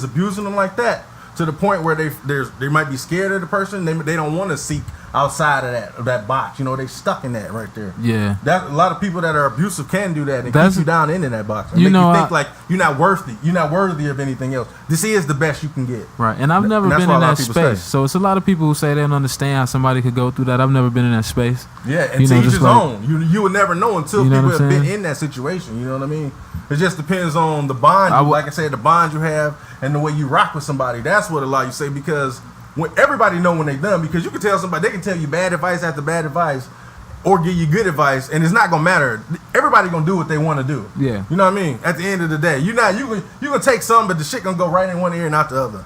abusing them like that, to the point where they might be scared of the person. They don't want to seek outside of that box. They stuck in that right there. Yeah. That a lot of people that are abusive can do that and keep you down into that box. And You make know, you think like you're not worthy. You're not worthy of anything else. This is the best you can get. Right, and I've never that's been what in a lot that of people space. say. So it's a lot of people who say they don't understand how somebody could go through that. I've never been in that space. Yeah, and to each just his like- own. You would never know until You know people what have I'm been saying? in that situation. You know what I mean? It just depends on the bond. Like I said, the bond you have and the way you rock with somebody. That's what a lot you say, because when everybody know when they done, because you can tell somebody, they can tell you bad advice after bad advice, or give you good advice, and it's not gonna matter. Everybody gonna do what they want to do. Yeah. You know what I mean? At the end of the day, you gonna take some, but the shit gonna go right in one ear and out the other.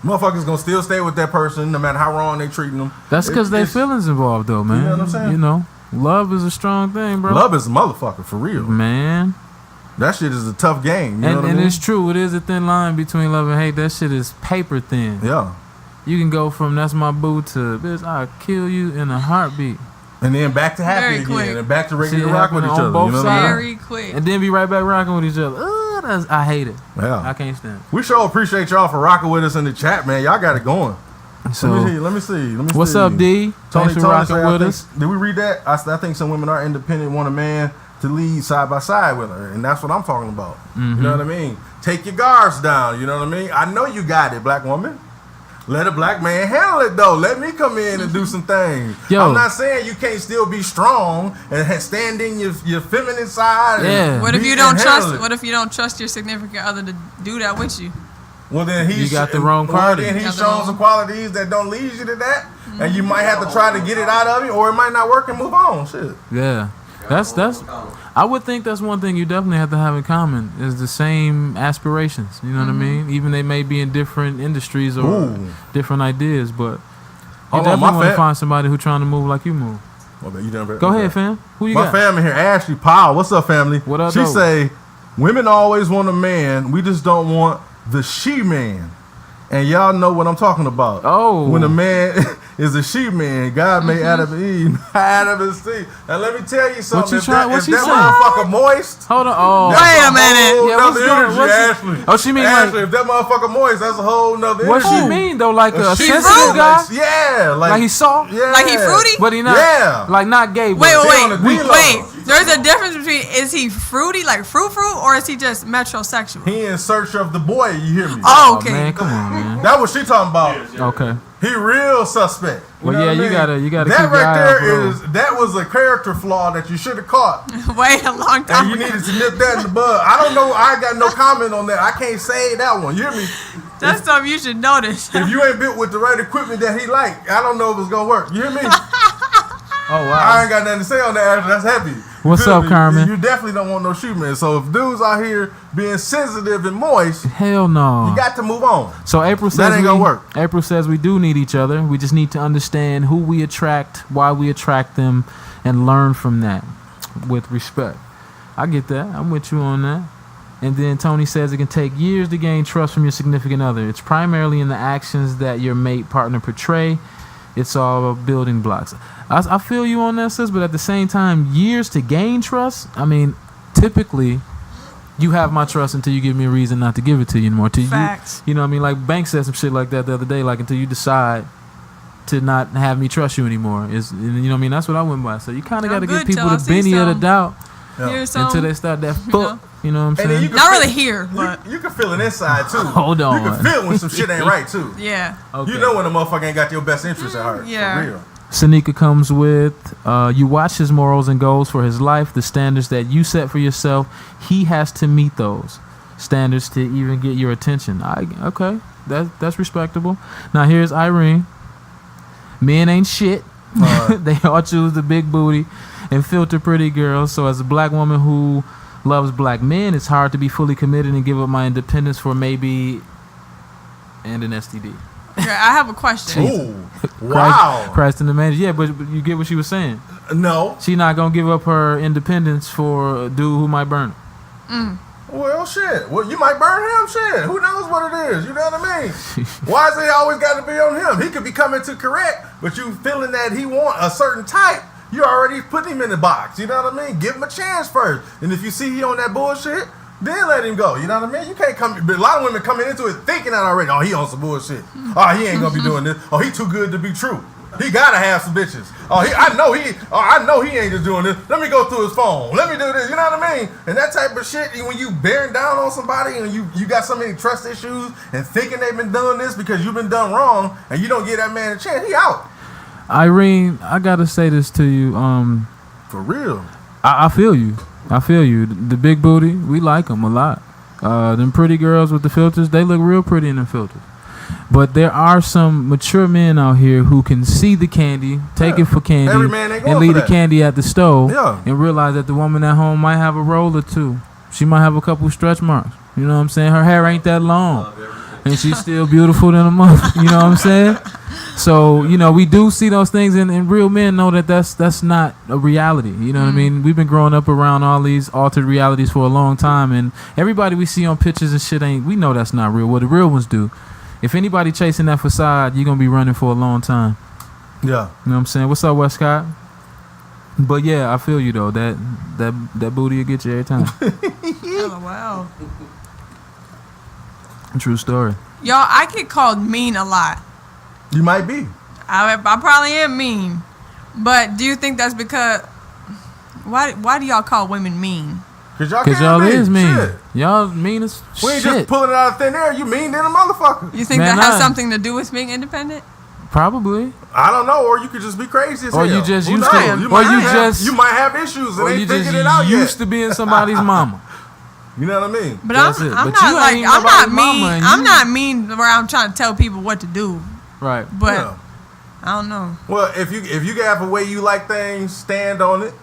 Motherfuckers gonna still stay with that person no matter how wrong they treating them. That's because their feelings involved though, man. You know what I'm saying? Love is a strong thing, bro. Love is a motherfucker for real. Man. That shit is a tough game. You know what I And mean? it's true. It is a thin line between love and hate. That shit is paper thin. Yeah. You can go from that's my boo to bitch, I'll kill you in a heartbeat. And then back to happy Very again, quick. and back to regular See it rock with happening each on other. both You know what I mean? sides. Very quick. And then be right back rocking with each other. I hate it. Yeah. I can't stand it. We sure appreciate y'all for rocking with us in the chat, man. Y'all got it going. So, Let me see. what's up, D? Thanks for rocking said, with us. Did we read that? I think some women are independent, want a man to lead side by side with her, and that's what I'm talking about. Mm-hmm. You know what I mean? Take your guards down. You know what I mean? I know you got it, black woman. Let a black man handle it though. Let me come in and do some things. Yo. I'm not saying you can't still be strong and stand in your feminine side. Yeah. What if be- you don't and handle trust? it. What if you don't trust your significant other to do that with you? Well, then You got the wrong party. Then he's Got the showing wrong- some qualities that don't lead you to that, and you might have to try to get it out of you, or it might not work and move on. Shit. Yeah. That's I would think that's one thing you definitely have to have in common is the same aspirations. You know what I mean? Even they may be in different industries or Ooh. different ideas, but you Hold on, definitely my want to fam- find somebody who's trying to move like you move. Go ahead, fam. Who you My got? family here, Ashley Powell. What's up, family? What up, She though? say, women always want a man. We just don't want the she-man. And y'all know what I'm talking about. Oh. When a man is a she-man, God made Adam and Eve, Adam and Steve. Now let me tell you something. If that what she motherfucker moist, Hold on. Oh. that's Wait a whole minute. Yeah, nother what's going- energy, what's- Ashley. Oh, she mean Ashley, like- if that motherfucker moist, that's a whole nother What energy. she mean though? Like a She sensitive fruity? guy? Yeah, Like he's soft? Yeah. Like he fruity? But he not. Yeah. Like not gay. But Wait, on the D-Lo. wait. There's a difference between is he fruity, like fruit, or is he just metrosexual? He in search of the boy. You hear me? Oh, Oh, okay. man, come on, man. That what she talking about. Okay. He real suspect. Well, know yeah, what I you mean? gotta That keep your eye right out there for is that was a character flaw that you should have caught, Wait a long time. and you needed to nip that in the bud. I don't know. I got no comment on that. I can't say that one. You hear me? That's something you should notice. If you ain't built with the right equipment that he like, I don't know if it's gonna work. You hear me? Oh I wow. ain't got nothing to say on that. Ashley. That's heavy. You What's feel up, me? Carmen? You definitely don't want no shoe man. So if dudes out here being sensitive and moist, Hell no. you got to move on. So April says ain't gonna work. April says we do need each other. We just need to understand who we attract, why we attract them, and learn from that with respect. I get that. I'm with you on that. And then Tony says it can take years to gain trust from your significant other. It's primarily in the actions that your mate partner portray. It's all about building blocks. I feel you on that, sis, but at the same time, years to gain trust, I mean, typically, you have my trust until you give me a reason not to give it to you anymore. Till Facts. You know what I mean? Like, Banks said some shit like that the other day, like, until you decide to not have me trust you anymore. You know what I mean? That's what I went by. So you kind of got to I'm give good people till I the see benefit of the some. doubt Yeah. Here's some, until they start that you fuck. know. You know what I'm And then saying? you can Not feel- really here, but You can feel it inside too. Hold on. You can feel when some shit ain't right too. yeah. Okay. You know when a motherfucker ain't got your best interest at heart. Yeah. For real. Sanika comes with, you watch his morals and goals for his life, the standards that you set for yourself. He has to meet those standards to even get your attention. Okay, that's respectable. Now here's Irene. Men ain't shit. They all choose the big booty and filter pretty girls. So as a black woman who loves black men, it's hard to be fully committed and give up my independence for maybe and an STD. Okay, I have a question. Ooh. Wow. Christ in the man. Yeah, but you get what she was saying. No. She not gonna give up her independence for a dude who might burn her. Well, shit. Well, you might burn him. Shit. Who knows what it is? You know what I mean? Why is it always got to be on him? He could be coming to correct, but you feeling that he want a certain type, you already put him in the box. You know what I mean? Give him a chance first. And if you see he on that bullshit, then let him go. You know what I mean? You can't come. But a lot of women coming into it thinking that already. Oh, he on some bullshit. Oh, he ain't gonna be doing this. Oh, he too good to be true. He gotta have some bitches. I know he ain't just doing this. Let me go through his phone. Let me do this. You know what I mean? And that type of shit. When you bearing down on somebody and you got so many trust issues and thinking they've been doing this because you've been done wrong and you don't give that man a chance, he out. Irene, I gotta say this to you. For real. I feel you. I feel you. The big booty, we like them a lot. Them pretty girls with the filters, they look real pretty in them filters. But there are some mature men out here who can see the candy, take it for candy, Every man ain't going and leave for the that. candy at the stove, Yeah. and realize that the woman at home might have a roll or two. She might have a couple stretch marks. You know what I'm saying? Her hair ain't that long, and she's still beautiful than a mother. You know what I'm saying? So, we do see those things, and real men know that that's not a reality. You know what I mean? We've been growing up around all these altered realities for a long time, and everybody we see on pictures and shit we know that's not real. What the real ones do. If anybody chasing that facade, you're going to be running for a long time. Yeah. You know what I'm saying? What's up, Westcott? But yeah, I feel you though. That booty will get you every time. LOL. True story. Y'all, I get called mean a lot. You might be. I probably am mean. But do you think that's because... Why do y'all call women mean? Because y'all is mean. Shit. Y'all mean as We ain't shit. just pulling it out of thin air. You mean than a motherfucker. You think Man, that has I- something to do with being independent? Probably. I don't know, or you could just be crazy as Or hell. you just Who used to- knows? or might you have- just- you might have issues and Or you ain't just figured it out used yet. to being somebody's mama. You know what I mean? But That's I'm it. not But you like ain't I'm not nobody's mama mean. and I'm you- not mean where I'm trying to tell people what to do. Right. But Yeah. I don't know. Well, if you have a way you like things, stand on it.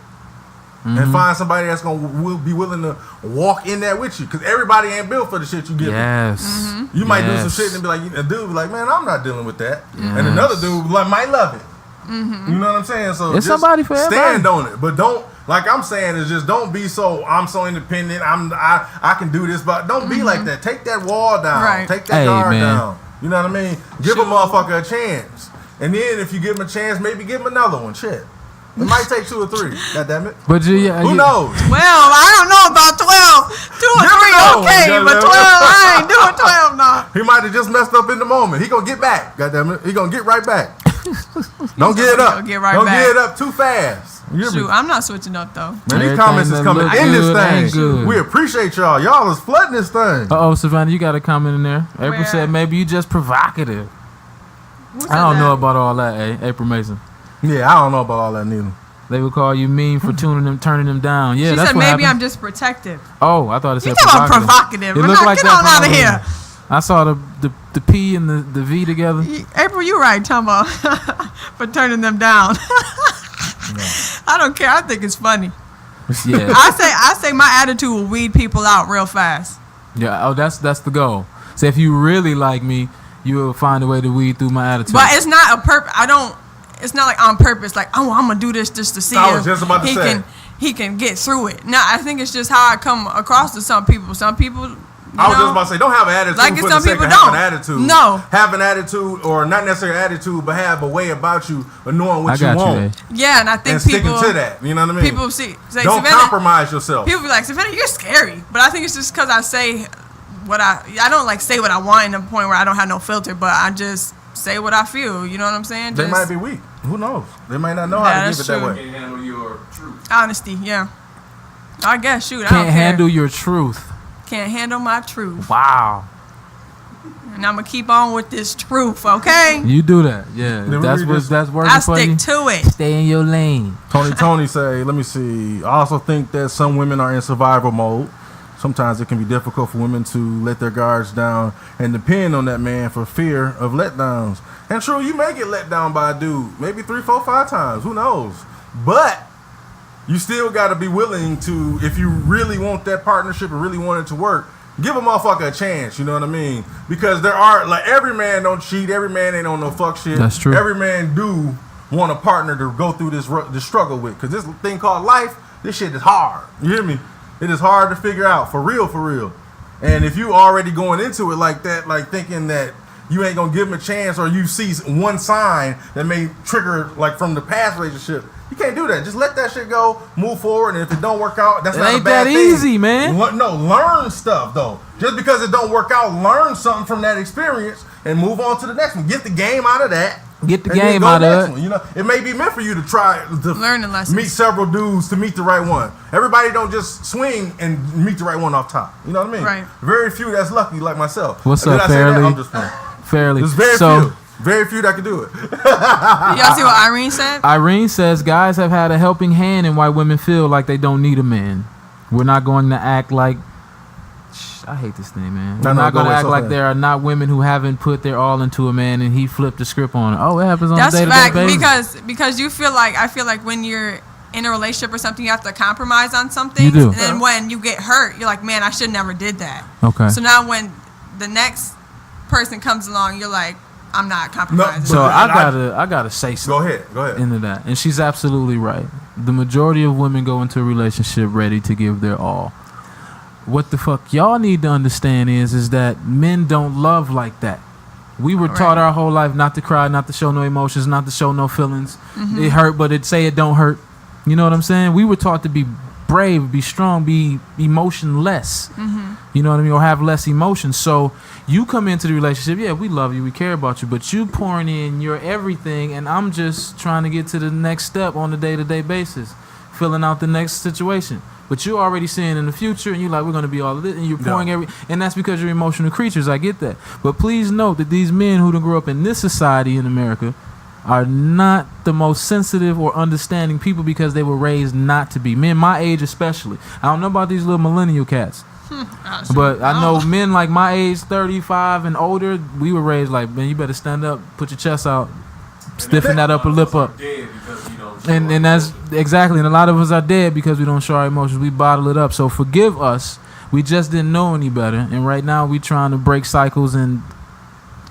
Mm-hmm. And find somebody that's will be willing to walk in that with you, because everybody ain't built for the shit you give them. Yes. You might do some Yes. shit and be like, a dude be like, man, I'm not dealing with that, and another dude might love it. You know what I'm saying? So It's just somebody for stand everybody. on it, but don't, like I'm saying, is just don't be I'm so independent. I can do this, but don't be like that. Take that wall down. Right. Take that Hey, guard man. down. You know what I mean? Give a motherfucker a chance, and then if you give him a chance, maybe give him another one. Shit. It might take 2 or 3. God damn it. But Who knows? 12. I don't know about 12. 2 or Never 3, know. okay, You but never 12, know. I ain't doing 12 now. He might have just messed up in the moment. He gonna get back. God damn it. He gonna get right back. Don't get it up. He'll get right Don't back. get it up too fast. You hear me? Shoot, I'm not switching up though. Man, these Everything comments is that coming look in this good ain't thing. good. We appreciate y'all. Y'all is flooding this thing. Uh-oh, Savannah, you got a comment in there. April Where? said maybe you just provocative. Who said I don't that? know about all that, April Mason. Yeah, I don't know about all that neither. They would call you mean for turning them down. Yeah, She that's said what maybe happened. I'm just protective. Oh, I thought it You said know I'm provocative. provocative. It But looked now, like get that on out of from here. I saw the P and the V together. April, you right, talking about for turning them down. I don't care. I think it's funny. Yeah, I say my attitude will weed people out real fast. yeah. Oh, that's the goal. So if you really like me, you will find a way to weed through my attitude. But it's not a purpose. It's not like on purpose. Like, oh, I'm gonna do this just to see I was if just about to say. he can get through it. No, I think it's just how I come across to some people. Some people, I was just about to say, don't have an attitude Like for some the sake people of having don't. an attitude. No. Have an attitude, or not necessarily attitude, but have a way about you of knowing what I got you want. you, yeah, and I think And sticking people to that. You know what I mean? People say don't Savannah, compromise yourself. people be like, Savannah, you're scary. But I think it's just because I say what I don't like say what I want in the point where I don't have no filter, but I just say what I feel. You know what I'm saying? They Just might be weak. Who knows? They might not know Yeah, how to that's give it that true. way. Handle your truth. honesty. Yeah. I guess, shoot, I Can't don't handle care. your truth. Can't handle my truth. Wow. And I'm going to keep on with this truth, okay? You do that. Yeah. Then That's we what just- that's working I for stick you. to it. Stay in your lane. Tony say, let me see. I also think that some women are in survival mode. Sometimes it can be difficult for women to let their guards down and depend on that man for fear of letdowns. And true, you may get let down by a dude, maybe 3, 4, 5 times. Who knows? But you still got to be willing to, if you really want that partnership and really want it to work, give a motherfucker a chance. You know what I mean? Because there are, like, every man don't cheat. Every man ain't on no fuck shit. That's true. Every man do want a partner to go through this struggle with. Because this thing called life, this shit is hard. You hear me? It is hard to figure out, for real, for real. And if you already going into it like that, like thinking that you ain't gonna give him a chance, or you see one sign that may trigger, like from the past relationship, you can't do that. Just let that shit go, move forward, and if it don't work out, that's It not ain't a bad that thing. easy, man. No, learn stuff though. Just because it don't work out, learn something from that experience and move on to the next one. Get the game out of that. Get the and then game go out next of it. one. You know, it may be meant for you to try to Learn the lessons. meet several dudes to meet the right one. Everybody don't just swing and meet the right one off top. You know what I mean? Right. Very few that's lucky like myself. What's Did up, I say that? Fairly? I'm just playing. Fairly. There's very So, few. Very few that can do it. Y'all see what Irene said? Irene says guys have had a helping hand in why women feel like they don't need a man. We're not going to act like. I hate this thing, man. We're not going to act like there are not women who haven't put their all into a man and he flipped the script on it. Oh, it happens on That's a day-to-day fact, basis. because you feel like, I feel like when you're in a relationship or something, you have to compromise on something. You do. And then when you get hurt, you're like, man, I should never did that. Okay. So now when the next person comes along, you're like, I'm not compromising. So But I gotta say something Go ahead. into that, and she's absolutely right. The majority of women go into a relationship ready to give their all. What the fuck y'all need to understand is that men don't love like that. We were taught our whole life not to cry, not to show no emotions, not to show no feelings. Mm-hmm. It hurt, but it say it don't hurt. You know what I'm saying? We were taught to be brave, be strong, be emotionless. Mm-hmm. You know what I mean? Or have less emotion. So you come into the relationship, yeah, we love you, we care about you, but you pouring in your everything, and I'm just trying to get to the next step on a day-to-day basis, filling out the next situation. But you're already seeing in the future, and you're like, we're going to be all of this, and you're pouring and that's because you're emotional creatures. I get that. But please note that these men who done grew up in this society in America are not the most sensitive or understanding people because they were raised not to be. Men my age especially. I don't know about these little millennial cats. But I know men like my age, 35 and older, we were raised like, man, you better stand up, put your chest out, stiffen that upper lip up. And that's exactly, and a lot of us are dead because we don't show our emotions. We bottle it up. So forgive us. We just didn't know any better. And right now we trying to break cycles and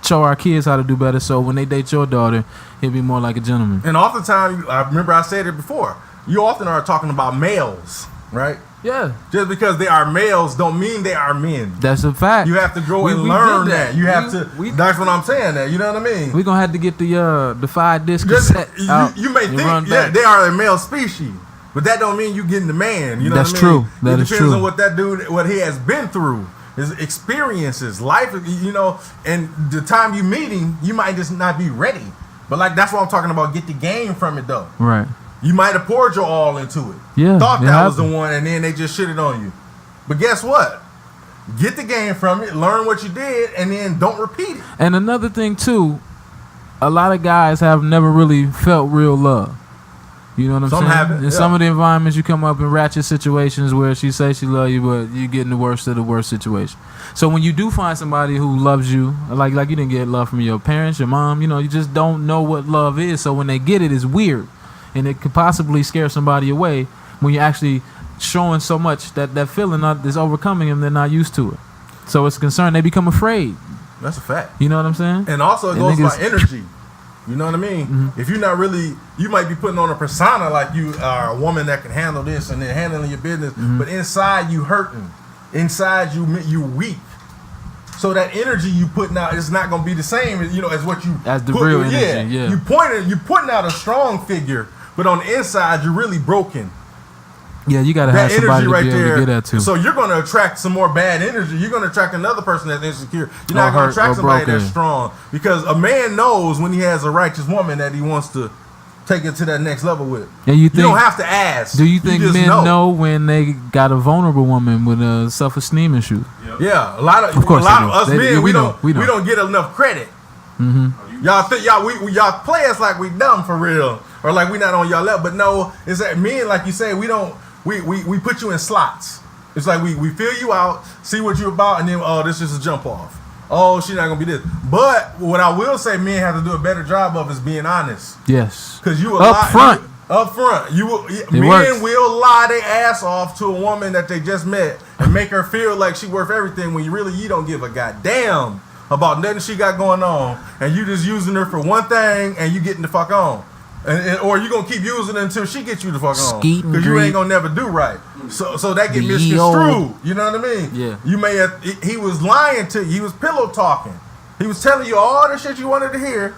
show our kids how to do better. So when they date your daughter, he'll be more like a gentleman. And oftentimes, I remember I said it before, you often are talking about males, right? Yeah. Just because they are males don't mean they are men. That's a fact. You have to grow and We learn did that. You have to. That's what I'm saying. That you know what I mean. We're gonna have to get the 5-disc Just, cassette out. you may and think run back. they are a male species, but that don't mean you getting the man. You know That's what I mean? true. That it is depends true. on what that dude, what he has been through, his experiences, life. You know, and the time you meet him, you might just not be ready. But like that's what I'm talking about. Get the game from it though. Right. You might have poured your all into it. Yeah, Thought it that was the happened. one, and then they just shitted on you. But guess what? Get the game from it, learn what you did, and then don't repeat it. And another thing too, a lot of guys have never really felt real love. You know what I'm Some saying? haven't, In yeah. some of the environments, you come up in ratchet situations where she says she love you, but you get in the worst of the worst situation. So when you do find somebody who loves you, like you didn't get love from your parents, your mom, you know, you just don't know what love is. So when they get it, it's weird, and it could possibly scare somebody away when you're actually showing so much that feeling is overcoming them. They're not used to it, so it's a concern. They become afraid. That's a fact. You know what I'm saying? And also it And goes niggas- by energy. You know what I mean? Mm-hmm. If you're not really, you might be putting on a persona like you are a woman that can handle this and then handling your business, Mm-hmm. but inside you hurting. Inside you weak. So that energy you putting out is not going to be the same as, you know, as what you As the real energy, yeah. You're putting out a strong figure, but on the inside you're really broken. Yeah, you gotta That have somebody energy to right be able there. to get that to. So you're going to attract some more bad energy. You're going to attract another person that's insecure. You're not going hurt to attract or somebody broken. that's strong, because a man knows when he has a righteous woman that he wants to take it to that next level with. And You don't have to ask. Do you think just men know when they got a vulnerable woman with a self-esteem issue? Yeah, a lot of course us they do. men We we know. don't get enough credit. Mm-hmm. Y'all think y'all play us like we dumb for real, or like we not on y'all level. But no, it's that men, like you say, we put you in slots. It's like we fill you out, see what you're about, and then this is a jump off. Oh, she's not gonna be this. But what I will say, men have to do a better job of is being honest. Yes. Because you Up front, men will lie their ass off to a woman that they just met and make her feel like she worth everything when you don't give a goddamn about nothing she got going on, and you just using her for one thing and you getting the fuck on, or you gonna keep using her until she gets you the fuck on, because you ain't gonna never do right. So that get misconstrued. You know what I mean? Yeah. You may have, he was lying to you. He was pillow talking. He was telling you all the shit you wanted to hear,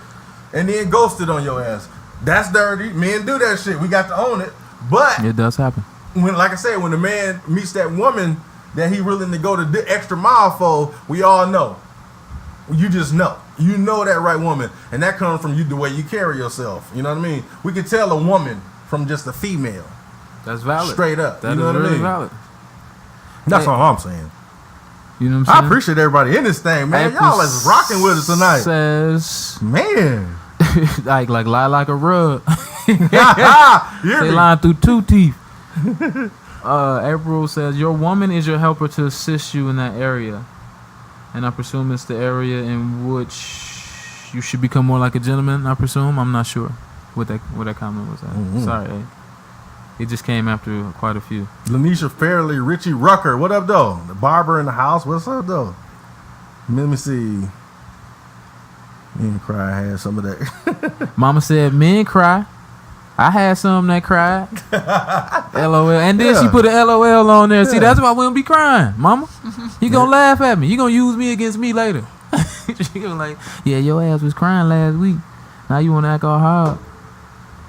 and then ghosted on your ass. That's dirty. Men do that shit. We got to own it. But it does happen. When, like I said, when the man meets that woman that he willing to go to the extra mile for, we all know. You just know. You know that right woman, and that comes from you the way you carry yourself. You know what I mean? We can tell a woman from just a female. That's valid. Straight up. That you know is what I really mean? valid. That's all I'm saying. You know what I'm saying? I appreciate everybody in this thing, man. Y'all is rocking with us tonight. Says, man, like lie like a rug. They They lying through two teeth. April says, your woman is your helper to assist you in that area, and I presume it's the area in which you should become more like a gentleman. I presume. I'm not sure what that comment was. Mm-hmm. Sorry, it just came after quite a few. Lanisha Fairley, Richie Rucker, what up though? The barber in the house, what's up though? Let me see. Men cry. I had some of that. Mama said men cry. I had some that cried. LOL. And then she put an LOL on there. See, that's why we don't be crying, Mama. You gonna laugh at me. You gonna use me against me later. She gonna like, yeah, your ass was crying last week. Now you wanna act all hard.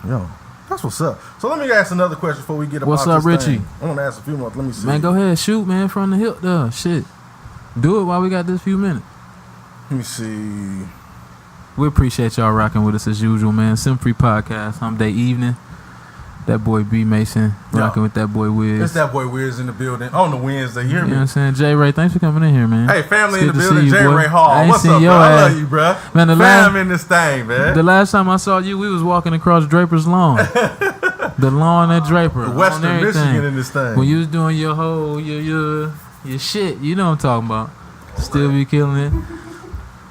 Yo, that's what's up. So let me ask another question before we get What's about up, this Richie? thing. I want to ask a few more. Let me see. Man, go ahead, shoot, man, from the hip though. Shit. Do it while we got this few minutes. Let me see. We appreciate y'all rocking with us as usual, man. SimpFree Podcast, Hump Day Evening. That boy B Mason rocking with that boy Wizz. It's that boy Wizz in the building on the Wednesday. You hear me? You know what I'm saying? J Ray, thanks for coming in here, man. Hey, family It's in the good to building. see you, J boy. Ray Hall. I ain't What's seen up, bro? your I ass. love you, bro. Man, Fam in this thing, man. The last time I saw you, we was walking across Draper's lawn. The lawn at Draper. Western Michigan in this thing. When you was doing your whole, your shit, you know what I'm talking about. Still be killing it.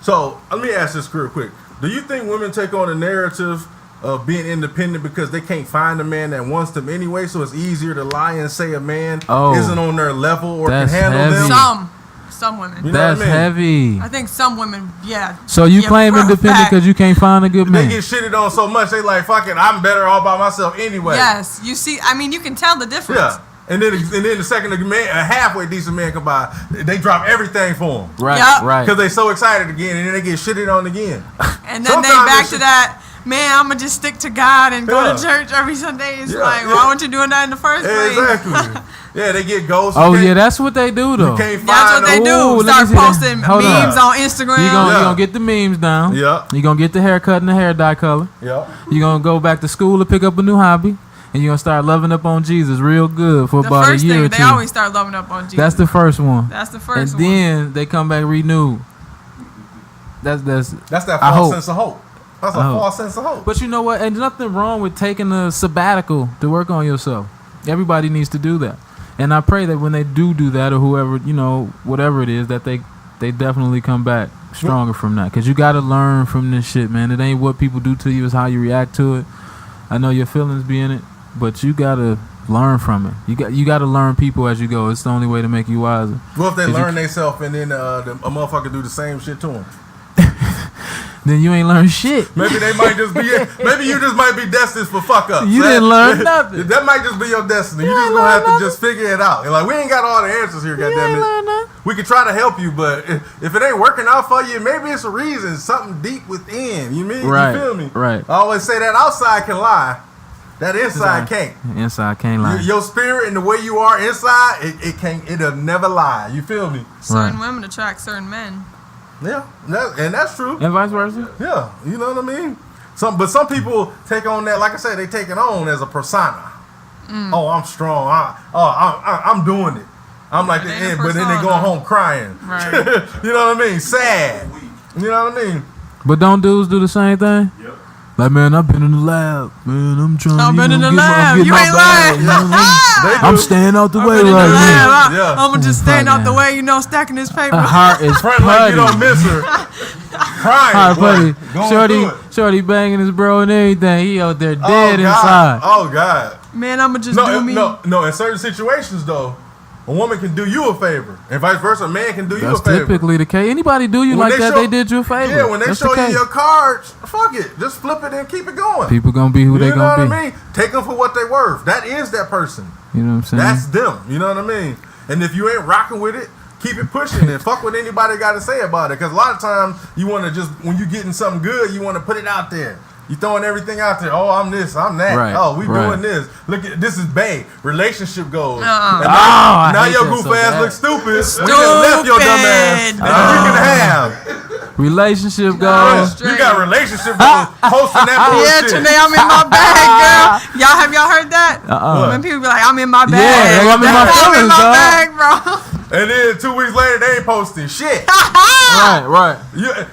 So, let me ask this real quick. Do you think women take on a narrative of being independent because they can't find a man that wants them anyway, so it's easier to lie and say a man isn't on their level or can handle them? Some women. You know That's what I mean? heavy. I think some women, So you claim independent because you can't find a good man? They get shitted on so much, they like, fuck it, I'm better all by myself anyway. Yes, you see, I mean, you can tell the difference. Yeah. And then the second a halfway decent man come by, they drop everything for him. Right, Yep. right. Because they so excited again, and then they get shitted on again. And then Sometimes they back it's to that, man, I'm going to just stick to God and go to church every Sunday. It's like, why weren't you doing that in the first place? Exactly. Yeah, they get ghosts. Oh, yeah, that's what they do, though. You can't find That's what they Ooh, do. let me Start see that. posting Hold memes on. on Instagram. You gonna get the memes down. Yeah. You gonna get the haircut and the hair dye color. Yeah. You gonna go back to school to pick up a new hobby, and you gonna start loving up on Jesus real good for The about a first year thing, or they two. always start loving up on Jesus. That's the first one. That's the first and one. then they come back renewed. That's that I false hope. sense of hope. That's a false sense of hope. But you know what? And there's nothing wrong with taking a sabbatical to work on yourself. Everybody needs to do that. And I pray that when they do that, or whoever, whatever it is, that they definitely come back stronger from that. Because you got to learn from this shit, man. It ain't what people do to you, it's how you react to it. I know your feelings be in it, but you got to learn from it. You got to learn people as you go. It's the only way to make you wiser. Well, if they learn themselves and then a motherfucker do the same shit to them, then you ain't learned shit. maybe they might just be. Maybe you just might be destined for fuck up. You didn't learn nothing. That might just be your destiny. You just ain't gonna have learn to just figure it out. And like, we ain't got all the answers here, You ain't goddamn learn it. nothing. We can try to help you, but if it ain't working out for you, maybe it's a reason, something deep within. You mean? Right, You feel me? right. I always say that outside can lie, that inside can't. Inside can't lie. Your spirit and the way you are inside, it can't. It'll never lie. You feel me? Certain women attract certain men. Yeah, and that's true. And vice versa. Yeah, you know what I mean? But some people take on that, like I said, they take it on as a persona. Oh, I'm strong. I'm doing it. I'm like the end, but then they go home crying. Right. You know what I mean? Sad. You know what I mean? But don't dudes do the same thing? Yep. Like, man, I've been in the lab. Man, I'm trying to I've been in the get lab. my You ain't bag, lying. you know what I mean? I'm staying out the way In the right now. lab. Yeah. I'm gonna just stand out the way, stacking this paper. Her heart is Front like you don't putty. miss her. Crying. Heart boy. putty. Going through it. Shorty banging his bro and everything. He out there dead inside. Oh, God. Man, I'ma just do me. No. In certain situations, though, a woman can do you a favor, and vice versa. A man can do you a That's favor. typically the case. Anybody do you When like they that, show- they did you a favor. Yeah, when they That's show the you case. your cards, fuck it. Just flip it and keep it going. People gonna be who they you know gonna what be. I mean? Take them for what they worth. That is that person. You know what I'm saying? That's them. You know what I mean? And if you ain't rocking with it, keep it pushing and fuck what anybody got to say about it. Because a lot of times you want to just, when you getting something good, you want to put it out there. You throwing everything out there. Oh, I'm this, I'm that. Right, Oh, we right. doing this. Look at this is bae. Relationship goals. Uh-uh. And I now hate your that goof so ass bad. look stupid. We done left your dumb ass. Stupid. And you can have. Relationship goals. You got relationship goals. Posting that Yeah, bullshit. Trinae, I'm in my bag, girl. Have y'all heard that? When people be like, I'm in my bag. Yeah, like, I'm in my I'm in feelings, my dog. bag, bro. And then 2 weeks later, they ain't posting shit. Right.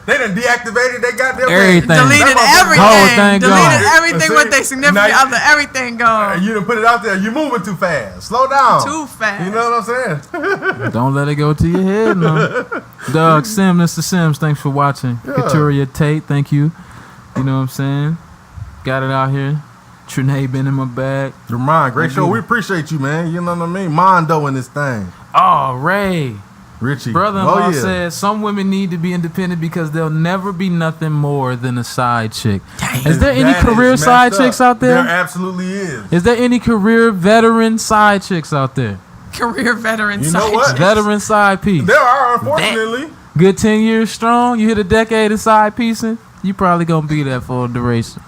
They done deactivated. They got their Everything. Deleted That Whole thing everything. Deleted gone. everything with their significant Now- other. Everything And gone. you done put it out there. You moving too fast. Slow down. Too fast. You know what I'm saying? Don't let it go to your head, no. Doug Sim, Mr. Sims, thanks for watching. Yeah. Katuria Tate, thank you. You know what I'm saying? Got it out here. Trinae been in my bag. Your mind, great show. We appreciate you, man. You know what I mean? Mondo in this thing. Oh, Ray. Richie. Brother-in-law said some women need to be independent because they'll never be nothing more than a side chick. Is there any That is career messed side up. chicks out There there? absolutely is. Is there any career veteran side chicks out there? Career veteran. You know side what? chick. Veteran side piece. There are, unfortunately. Good 10 years strong. You hit a decade of side piecing. You probably gonna be there for a duration.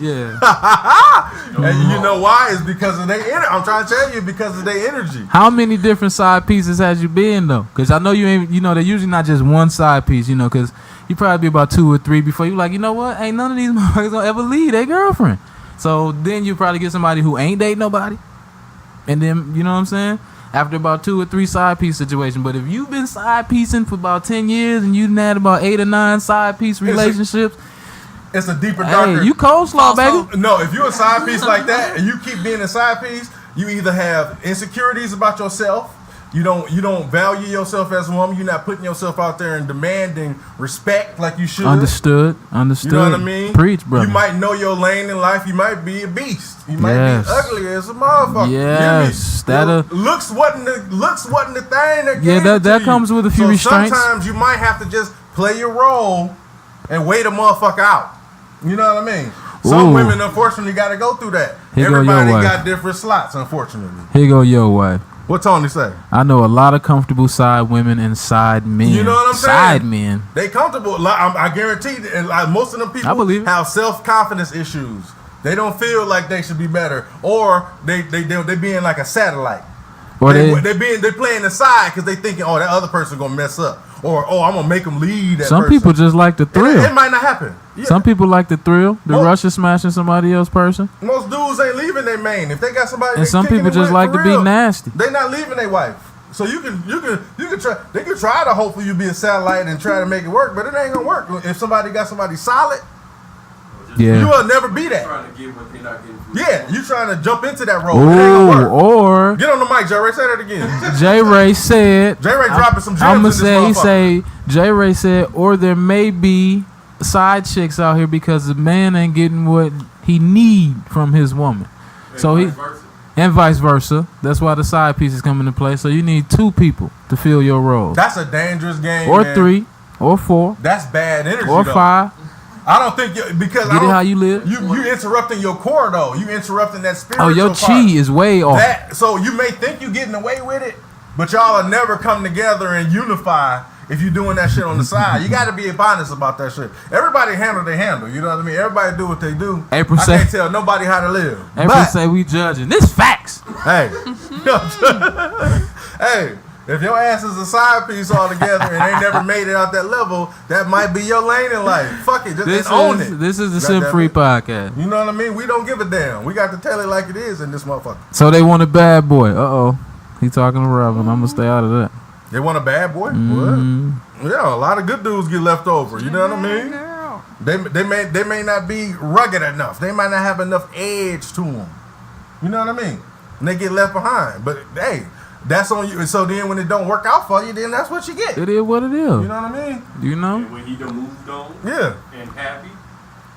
Yeah. And you know why? It's because of their energy. I'm trying to tell you, because of their energy. How many different side pieces has you been though? Because I know you ain't. You know they're usually not just one side piece. You know, because you probably be about 2 or 3 before you like. You know what? Ain't none of these motherfuckers gonna ever leave their girlfriend. So then you probably get somebody who ain't dating nobody, and then you know what I'm saying. After about 2 or 3 side piece situation. But if you've been side piecing for about 10 years and you've had about 8 or 9 side piece relationships, It's a deeper, darker. hey, you coleslaw, baby. No, if you're a side piece like that and you keep being a side piece, you either have insecurities about yourself. You don't value yourself as a woman. You're not putting yourself out there and demanding respect like you should. Understood. You know what I mean? Preach, brother. You might know your lane in life. You might be a beast. You might Yes. be ugly as a motherfucker. Yes, You hear me? that'll- looks wasn't the thing that Yeah, gave that- it to that you. comes with a few so restraints. Sometimes you might have to just play your role and wait a motherfucker out. You know what I mean? Some Ooh. women unfortunately got to go through that. Here go your Everybody wife. got different slots, unfortunately. Here go your wife. What Tony say? I know a lot of comfortable side women and side men. You know what I'm saying? Side men. They comfortable. I guarantee that, and like most of them I people believe it. have self-confidence issues. They don't feel like they should be better, or they being like a satellite. Or They they playing the side because they thinking, oh, that other person gonna mess up, or I'm gonna make them lead. That some person. people just like the It thrill. might not happen. Yeah. Some people like the thrill, the Most- rush of smashing somebody else person. Most dudes ain't leaving their main. If they got somebody, And they some kicking people it just with like for to be real, nasty. They not leaving their wife. So you can try. They can try to hopefully you be a satellite and try to make it work, but it ain't gonna work. If somebody got somebody solid, you Yeah. will never be that. Trying to get what they're not getting. From Yeah, you trying to jump into that role. It ain't gonna Ooh, work. or Get on the mic, J. Ray. Say that again. J. Ray said. J. Ray dropping some gems I'm in gonna this say he motherfucker. say J. Ray said, or there may be side chicks out here because the man ain't getting what he need from his woman. So he and vice versa. That's why the side pieces come into play. So you need 2 people to fill your role, That's a dangerous game. or man. 3, or 4, That's bad energy. or though. 5. I don't think because I Get it don't, how you live. You interrupting your core though. You interrupting that spiritual Oh, your part. chi is way off. So you may think you getting away with it, but y'all will never come together and unify if you doing that shit on the side. You got to be honest about that shit. Everybody handle they handle. You know what I mean? Everybody do what they do. April I say- can't tell nobody how to live. April But say we judging. This facts. hey, hey, If your ass is a side piece altogether and ain't never made it out that level, that might be your lane in life. Fuck it, just own it. This is the Goddamn SimpFree it. Podcast. You know what I mean? We don't give a damn. We got to tell it like it is in this motherfucker. So they want a bad boy. He talking to Robin. I'm gonna stay out of that. They want a bad boy? What? Yeah, a lot of good dudes get left over. You know what I mean? Girl. They may not be rugged enough. They might not have enough edge to them. You know what I mean? And they get left behind. But hey, that's on you. And so then when it don't work out for you, then that's what you get. It is what it is. You know what I mean? You know? And when he done moved on Yeah. and happy,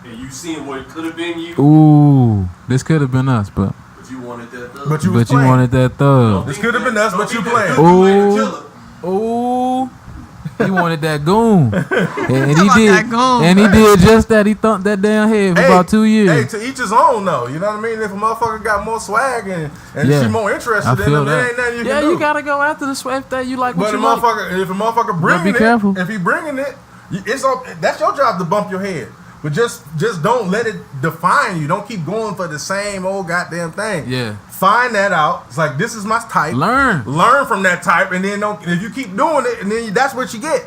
and you seeing what it could have been you, Ooh, this could have been us, but you wanted that thug. But you you playing. wanted that thug. This could have been us, but you playing. Ooh, he wanted that goon, and he about did. that goon. And he did just that. He thumped that damn head for about 2 years. Hey, to each his own though. You know what I mean? If a motherfucker got more swag and Yeah. she more interested I in feel him, there ain't that. nothing you Yeah, can do. you gotta go after the swag that you like. What But you if like. a motherfucker bringing be careful. if he bringing it, that's your job to bump your head. But just don't let it define you. Don't keep going for the same old goddamn thing. Yeah. Find that out. It's like, this is my type. Learn from that type, and then if you keep doing it, and then that's what you get.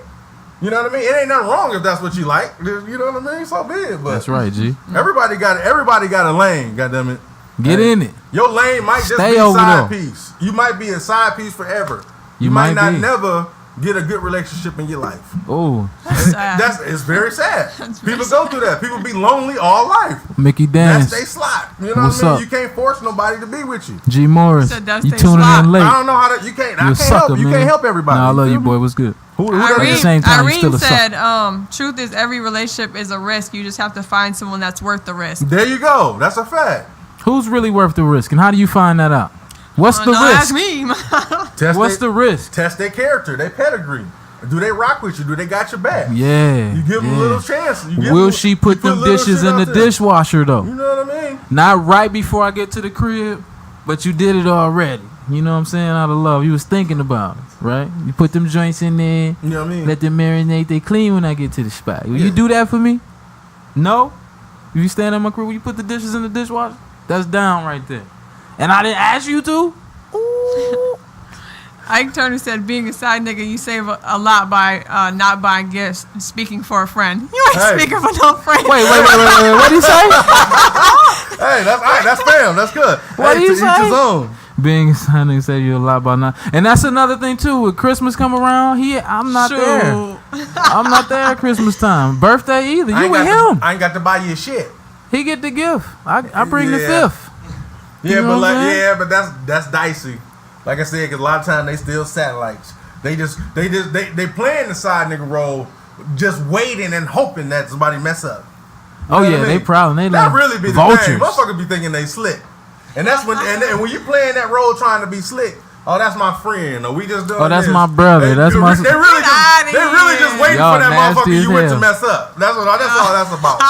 You know what I mean? It ain't nothing wrong if that's what you like. You know what I mean? So be it. But That's right, G. Everybody got a lane. Goddamn it. Get in it. Your lane might just Stay be over side there. piece. You might be a side piece forever. You might might not be. never get a good relationship in your life. Oh, Sad. It's very sad. That's very People go through that. People be lonely all life. Mickey That's Dance, they slot. You know What's what I mean? up? You can't force nobody to be with you. G Morris. Said that's You they tuning slot. in late. I don't know how to. You can't. I You a can't sucker, help. You man. can't help everybody. Nah, I love you, feel me? boy. What's good? Who At the same time, you still Irene a sucker. said, truth is every relationship is a risk. You just have to find someone that's worth the risk. There you go. That's a fact. Who's really worth the risk, and how do you find that out? What's the Don't ask risk? me. Test What's the risk? Test their character, their pedigree. Do they rock with you? Do they got your back? Yeah. You give them a little chance. You give Will them- she put you them little dishes shit in the out there. dishwasher though? You know what I mean? Not right before I get to the crib, but you did it already. You know what I'm saying? Out of love. You was thinking about it, right? You put them joints in there, You know what I mean? let them marinate. They clean when I get to the spot. Will you Yeah. do that for me? No? If you stand at my crib, will you put the dishes in the dishwasher? That's down right there. And I didn't ask you to? Ooh. Ike Turner said, being a side nigga, you save a lot by not buying gifts. Speaking for a friend. You ain't Hey. speaking for no friend. Wait. What did he say? Hey, that's all right. That's fam. That's good. What Hey, do you to each say? his own. Being a side nigga said you a lot by now. And that's another thing too. When Christmas come around, I'm not there. I'm not there at Christmas time. Birthday either. I You ain't with got him. I ain't got to buy you shit. He get the gift. I bring the Yeah. fifth. Yeah, You know but what I'm saying? but that's dicey. Like I said, because a lot of times they still satellites. They playing the side nigga role, just waiting and hoping that somebody mess up. You Oh know what yeah, I they mean? proud. They That like really be the vultures. thing. Motherfuckers be thinking they slick, and that's when and when you playing that role trying to be slick. Oh, that's my friend. Or we just doing. Oh, that's this. my brother. That's my- They really Get outta just waiting Y'all for that nasty motherfucker as you went to hell. mess up. That's all that's about.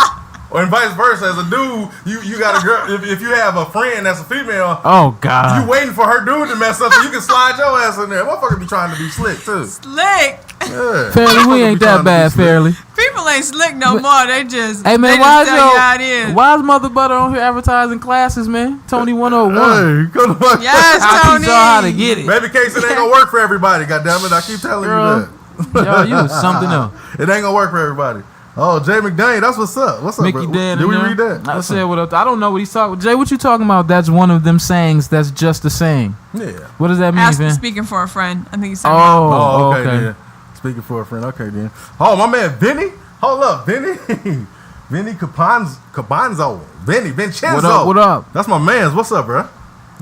Or and vice versa. As a dude, you got a girl. If you have a friend that's a female, Oh God. you waiting for her dude to mess up so you can slide your ass in there. Motherfucker be trying to be slick too. Slick. Yeah. Fairly, we Motherfucker ain't be trying that to bad. be slick. Fairly. People ain't slick no more. They just Hey man, they why just is tell you how it is. why is Mother Butter on here advertising classes, man? Tony 101. Hey, go to fuck. Yes, I Tony. teach y'all how to get it. Baby case, it ain't gonna work for everybody. Goddammit, I keep telling Girl. you that. Yo, you was something else. It ain't gonna work for everybody. Oh, Jay McDaniel, that's what's up. What's up, Mickey bro? Dan. Did in we there. read that? I What's said up? what up. I don't know what he's talking. Jay, what you talking about? That's one of them sayings. That's just a saying. Yeah. What does that mean, Ask man? speaking for a friend. I think he's saying Oh, okay. Then. Speaking for a friend. Okay, then. Oh, my man, Vinny. Hold up, Vinny. Vinny Cabanzo. Vincenzo. What up? That's my man's. What's up, bro?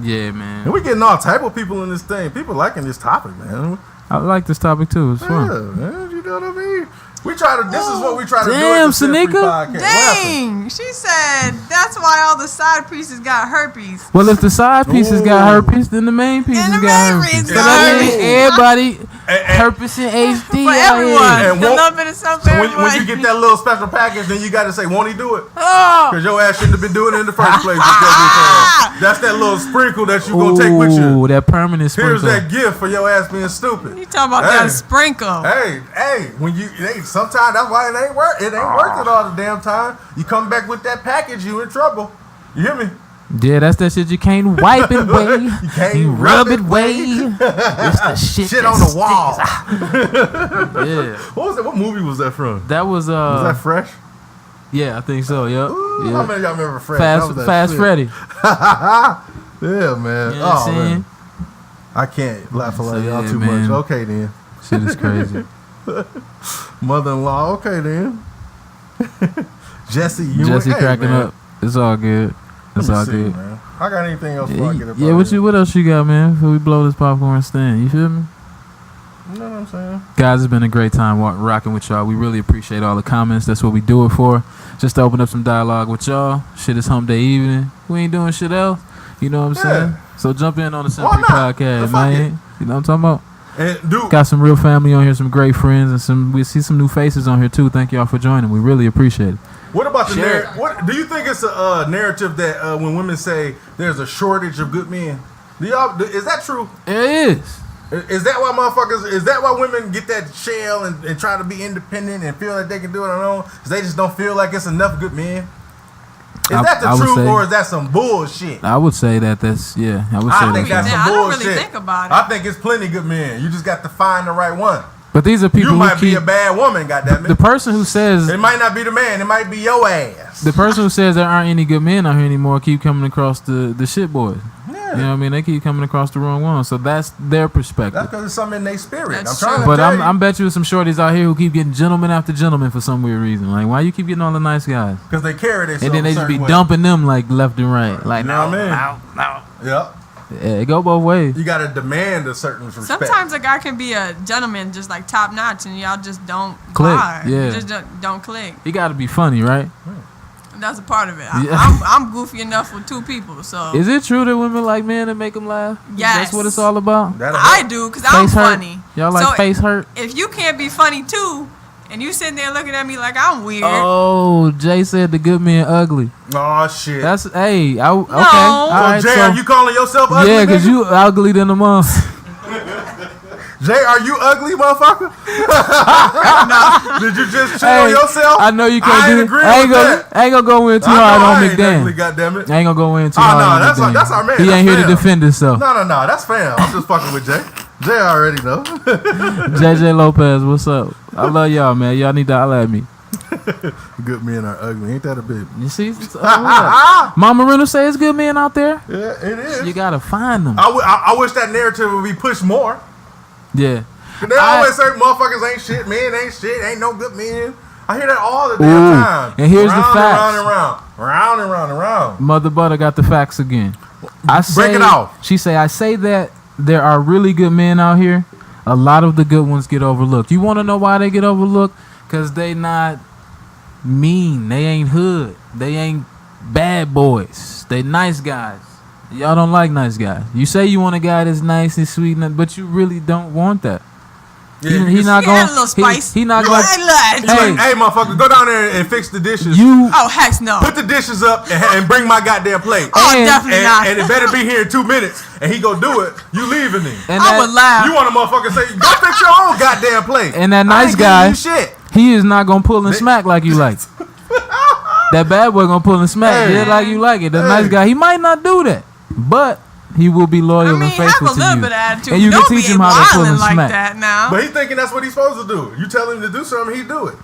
Yeah, And man. we getting all type of people in this thing. People liking this topic, man. I like this topic too. It's Yeah, fun. man. You know what I mean? We try to. This is what we try to do. Damn, at the SimpFree Sanika. Podcast. What happened? Dang, she said that's why all the side pieces got herpes. Well, if the side pieces got Ooh. herpes, then the main pieces And the got main herpes. pieces So got that means herpes. everybody And- herpes and HD For out everyone. here. And A won't- little bit of something So for when you everybody. get that little special package, then you got to say, won't he do it? Oh, Because your ass shouldn't have been doing it in the first place. That's that little sprinkle that you going to take with you. Ooh, that permanent Here's sprinkle. that gift for your ass being stupid. you talking about Hey. that sprinkle. Hey, when you sometimes that's why it ain't worth it all the damn time. You come back with that package, you in trouble. You hear me? Yeah, that's that shit you can't wipe it way. You can't You rub it way. It's the Shit on the wall. Yeah. What was that? What movie was that from? That was Was that Fresh? yeah, I think so. Yep. Ooh, Yep. How many of y'all remember Fresh? That was that Fast shit. Freddy. Yeah, man. You know what I'm saying? Man. I can't laugh like y'all yeah, too man. much. Okay, then. Shit is crazy. Mother-in-law. Okay, then. Jesse, you Jesse hey, cracking man. up. It's all good. It's Let me all see, good. man. I got anything else before I get up Yeah, out here? what else you got, man? Before we blow this popcorn stand, you feel me? You know what I'm saying? Guys, it's been a great time rocking with y'all. We really appreciate all the comments. That's what we do it for. Just to open up some dialogue with y'all. Shit is hump day evening. We ain't doing shit else. You know what I'm saying? So jump in on the Why SimpFree not? Podcast, Fuck man. You know what I'm talking about? And dude, Got some real family on here, some great friends, and we see some new faces on here too. Thank y'all for joining. We really appreciate it. what about the Share narrative? What do you think it's a narrative that when women say there's a shortage of good men? Is that true? It is. Is that why motherfuckers? Is that why women get that shell and try to be independent and feel like they can do it on their own? Because they just don't feel like it's enough good men. Is that the I would truth say- or is that some bullshit? I would say that's yeah. I would say I think that's some I don't bullshit. really think about it. I think it's plenty good men. You just got to find the right one. But these are people You who might be keep a bad woman, goddammit. the person who says It might not be the man. It might be your ass. the person who says there aren't any good men out here anymore keep coming across the shit boys. Yeah. You know what I mean? They keep coming across the wrong one. So that's their perspective. That's because it's something in their spirit. That's I'm trying true. to But tell you. I'm bet you some shorties out here who keep getting gentleman after gentleman for some weird reason. Like, why you keep getting all the nice guys? Because they carry themselves And then they a just be certain way. dumping them like left and right. Like, You know no, what I mean? no. Yep. Yeah, it go both ways. You got to demand a certain respect. Sometimes a guy can be a gentleman, just like top notch, and y'all just don't Click, vibe. yeah. Just don't click. You got to be funny, right? That's a part of it. Yeah. I'm goofy enough with two people, so Is it true that women like men that make them laugh? Yes. That's what it's all about? That'll I help. do because I'm Face hurt? funny. Y'all like So face hurt? If you can't be funny too, and you sitting there looking at me like I'm weird, Oh, Jay said the good men ugly. Oh, shit. That's, hey, okay. All So, right, Jay, are you calling yourself ugly? yeah, because nigga? you ugly than a month. Jay, are you ugly, motherfucker? Did you just chill Hey, yourself? I know you I can't ain't do agree I ain't with gonna, that. I ain't gonna go in too I know hard I on ain't ugly, McDan. goddammit. I ain't gonna go in too Oh, hard no, on that's McDan. our man. He That's ain't here to fam. defend himself. No, that's fam. I'm just fucking with Jay. Jay already know. JJ Lopez, what's up? I love y'all, man. Y'all need to holler at me. Good men are ugly. Ain't that a bit? You see? Mama Rental say it's good men out there. Yeah, it is. You gotta find them. I wish that narrative would be pushed more. Yeah. They always say motherfuckers ain't shit, men ain't shit, ain't no good men. I hear that all the damn Ooh, time. and here's the round facts. And round and round. Round and round and round. Mother Butter got the facts again. I say, Break it off. She say, I say that there are really good men out here. A lot of the good ones get overlooked. You want to know why they get overlooked? Because they not mean. They ain't hood. They ain't bad boys. They nice guys. Y'all don't like nice guys. You say you want a guy that's nice and sweet, but you really don't want that. Yeah, He not He going. had a little spice. He not You going. like that. Hey, Hey, motherfucker, go down there and fix the dishes. you. Oh heck no! Put the dishes up and bring my goddamn plate. Oh, and- definitely not. And it better be here in 2 minutes. And he go do it. You leaving him. And I that- would laugh. You want a motherfucker say, go fix your own goddamn plate. And that I nice ain't guy, giving you shit. he is not gonna pull and smack like you like. That bad boy gonna pull and smack Hey. just like you like it. The Hey. nice guy, he might not do that, but he will be loyal I mean, and have faithful a to little you. bit of attitude. And you Don't can teach be him how to pull wildin' and like smack. that now. But he thinking that's what he's supposed to do. You tell him to do something, he do it.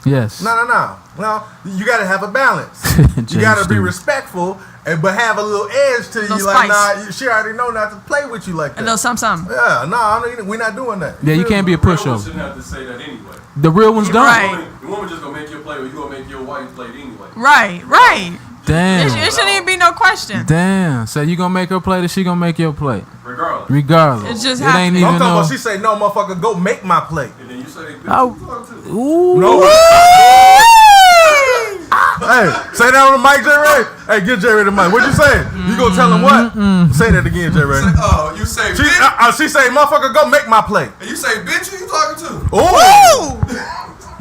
Yes. No. Well, you got to have a balance. James You got to be Stewart. respectful, but have a little edge to you. Little Like, spice. nah, she already know not to play with you like A that. little something. Yeah, no, we're not doing that. Yeah, you can't be a Real women pushover. shouldn't have to say that anyway. The real ones don't. Right. The woman just gonna make your plate, or you gonna make your wife plate anyway. Right. Damn. It shouldn't even be no question. Damn. So you gonna make her plate or she gonna make your plate? Regardless. Regardless. It's just it ain't happening. even I'm talking no. about she say, no, motherfucker, go make my plate. And then you say, bitch, Oh. you talk to. Ooh. No. Hey, say that on the mic, J. Ray. Hey, get J. Ray the mic. What you say? You gonna tell him what? Say that again, J. Ray. Oh, you say, She, bitch, she say, motherfucker, go make my plate. and you say, bitch, who you talking to? Ooh.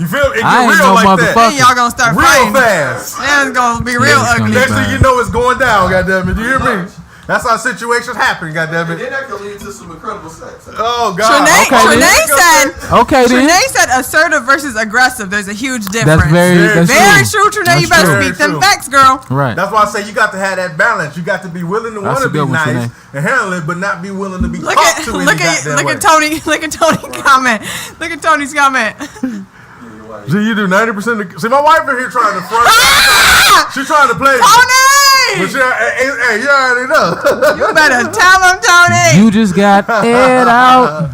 You feel it get I ain't real no like motherfucker. that. Then y'all gonna start Real fighting. fast. Then it's gonna be real it's gonna ugly. be Next thing bad. you know, it's going down, goddammit. You hear me? That's how situations happen, And goddammit. then that can lead to some incredible sex. Oh, God. Trinae Okay, said, Okay then. Trinae said assertive versus aggressive. There's a huge difference. That's very true. Now you better speak them facts, girl. Right. That's why I say you got to have that balance. You got to be willing to want to be nice and handle it, but not be willing to be talked to. Look at Tony. Look at Tony's comment. Look at Tony's comment. See, you do 90%. See, my wife in here trying to front. She's trying to play. Tony! But hey, you already know. You better tell him, Tony. You just got aired out.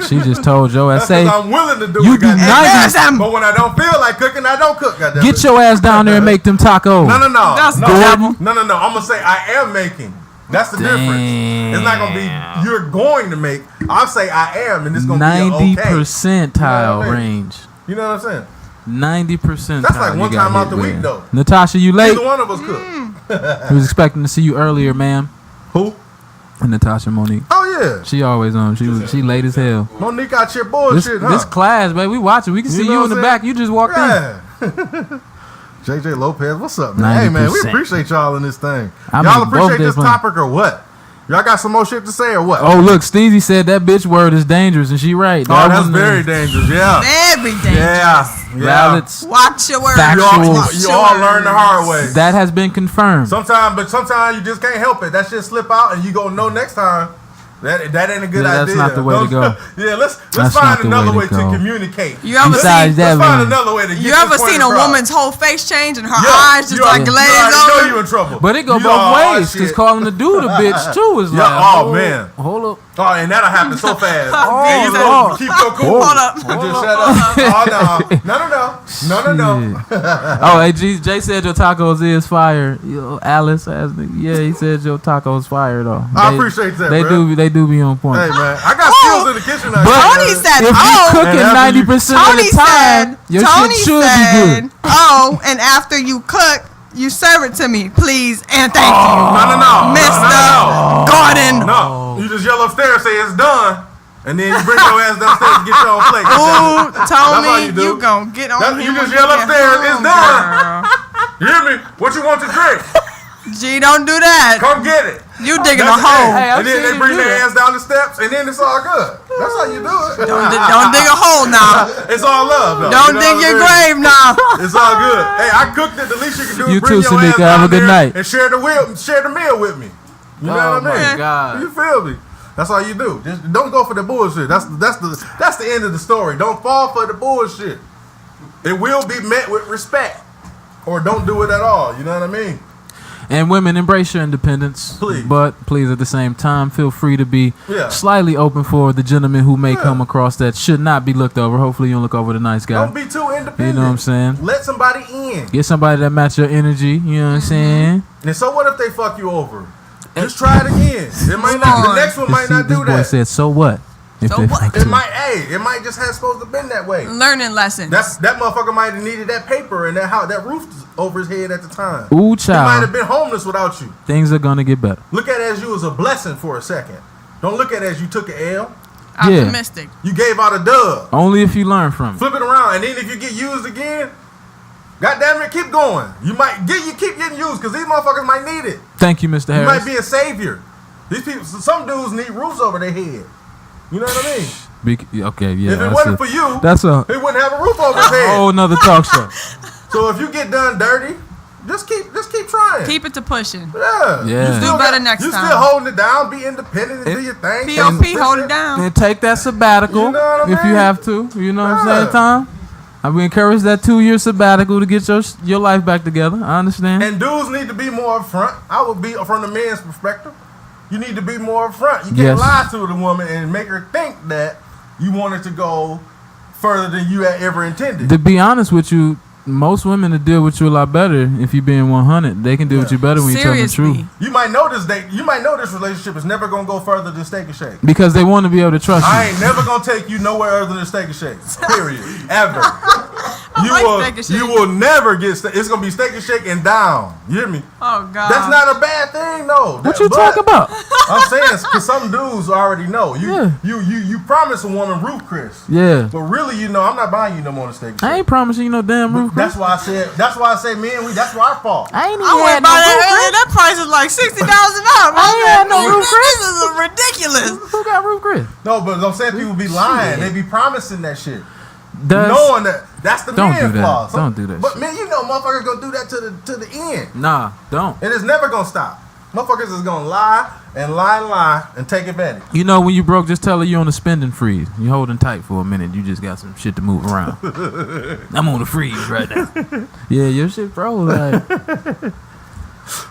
She just told your ass, say, I'm willing to do you it. do 90%. But when I don't feel like cooking, I don't cook. Get your ass down there and make them tacos. No. That's no. devil. No. I'm going to say I am making. That's the difference. It's not going to be you're going to make. I'll say I am, and it's going to be 90 percentile range. You know what I'm saying? 90%. That's like one time out the week, though. Natasha, you late? Neither one of us cook. We was expecting to see you earlier, ma'am. Who? Natasha Monique. Oh, yeah. She always on. She late as hell. Monique out here bullshit, This class, baby, we watching. We can see you in the back. You just walked in. JJ Lopez, what's up, man? Hey, man, we appreciate y'all in this thing. Y'all appreciate this topic or what? Y'all got some more shit to say or what? Oh, look, Steezy said that bitch word is dangerous, and she right. Oh, that's very dangerous, yeah. Very dangerous. Yeah. Watch your words. You all learn the hard way. That has been confirmed. Sometimes you just can't help it. That shit slip out, and you gonna know next time. That ain't a good idea. That's not the way to go. Yeah, let's find another way to communicate. You ever let's find another way to get You ever seen a woman's whole face change and her eyes just glaze over? You know you in trouble. But it go both ways. Because calling the dude a bitch too is like, oh man, hold up. Oh, and that'll happen so fast. And you supposed to keep your cool. Hold up. And just shut up. Oh no. Oh, hey, Jay said your tacos is fire. Alice asked me. Yeah, he said your tacos fire though. I appreciate that. They do be on point. Hey man, I got skills in the kitchen. Tony said, if you cooking 90% of the time, your shit should be good. Oh, and after you cook, you serve it to me, please and thank you. No. Mr. Gordon. No. You just yell upstairs, say it's done, and then you bring your ass downstairs and get your own plate. Ooh, Tony, you gon' get on You just yell upstairs, it's done. You hear me? What you want to drink? G, don't do that. Come get it. You digging a hole. And then they bring their ass down the steps, and then it's all good. That's how you do it. Don't dig a hole now. It's all love, though. Don't dig your grave now. It's all good. Hey, I cooked it. The least you can do is bring too, your ass Sanika. Have a down good there night. and share the meal with me. You know what I mean? Oh my God. You feel me? That's all you do. Just don't go for the bullshit. That's the end of the story. Don't fall for the bullshit. It will be met with respect, or don't do it at all. You know what I mean? And women, embrace your independence. Please. But please, at the same time, feel free to be slightly open for the gentleman who may come across that should not be looked over. Hopefully, you don't look over the nice guy. Don't be too independent. You know what I'm saying? Let somebody in. Get somebody that match your energy. You know what I'm saying? And so what if they fuck you over? Just try it again. It might not. The next one might not do that. This boy said, "So what?" So what? It might just have supposed to have been that way. Learning lesson. That motherfucker might have needed that paper and that roof over his head at the time. Ooh, He child. might have been homeless without you. Things are gonna get better. Look at it as you as a blessing for a second. Don't look at it as you took an L. Optimistic. You gave out a dub. Only if you learn from it. Flip it around, and then if you get used again, goddamn it, keep going. You keep getting used because these motherfuckers might need it. Thank you, Mr. You Harris. might be a savior. These people, some dudes need roofs over their head. You know what I mean? Okay, yeah. If it wasn't for you, he wouldn't have a roof over his head. Whole nother talk show. So if you get done dirty, just keep trying. Keep it to pushing. Yeah. Yeah. Do better next time. You still holding it down. Be independent and do your thing. POP, hold it down. Then take that sabbatical You know what I if you mean? have to. You know what I'm saying, Tom? I would encourage that 2-year sabbatical to get your life back together. I understand. And dudes need to be more upfront. I would be from the man's perspective. You need to be more upfront. You can't lie to the woman and make her think that you wanted to go further than you had ever intended. To be honest with you, most women will deal with you a lot better if you being 100. They can deal with you better when you tell them the truth. You might know this relationship is never gonna go further than Steak and Shake. Because they want to be able to trust you. I ain't never gonna take you nowhere other than Steak and Shake. Period. Ever. You will never get steak. It's gonna be steak and shake and down. You hear me? Oh God. That's not a bad thing though. What you talking about? I'm saying because some dudes already know. You promise a woman Ruth Chris. Yeah. But really, I'm not buying you no more steak and shake. I ain't promising you no damn roof. That's why I say man. That's our fault. I ain't even I went had no by that roof earlier. That price is like $60,000 up. I ain't had no roof Chris. This is ridiculous. Who got roof Chris? No, but I'm saying people be lying. They be promising that shit. Knowing that's the don't man do that. flaw. Don't do that. But shit. man, motherfuckers gonna do that to the end. Nah, don't. And it's never gonna stop. Motherfuckers is gonna lie and take advantage. When you broke, just tell her you on a spending freeze. You holding tight for a minute. You just got some shit to move around. I'm on a freeze right now. Yeah, your shit froze. Like.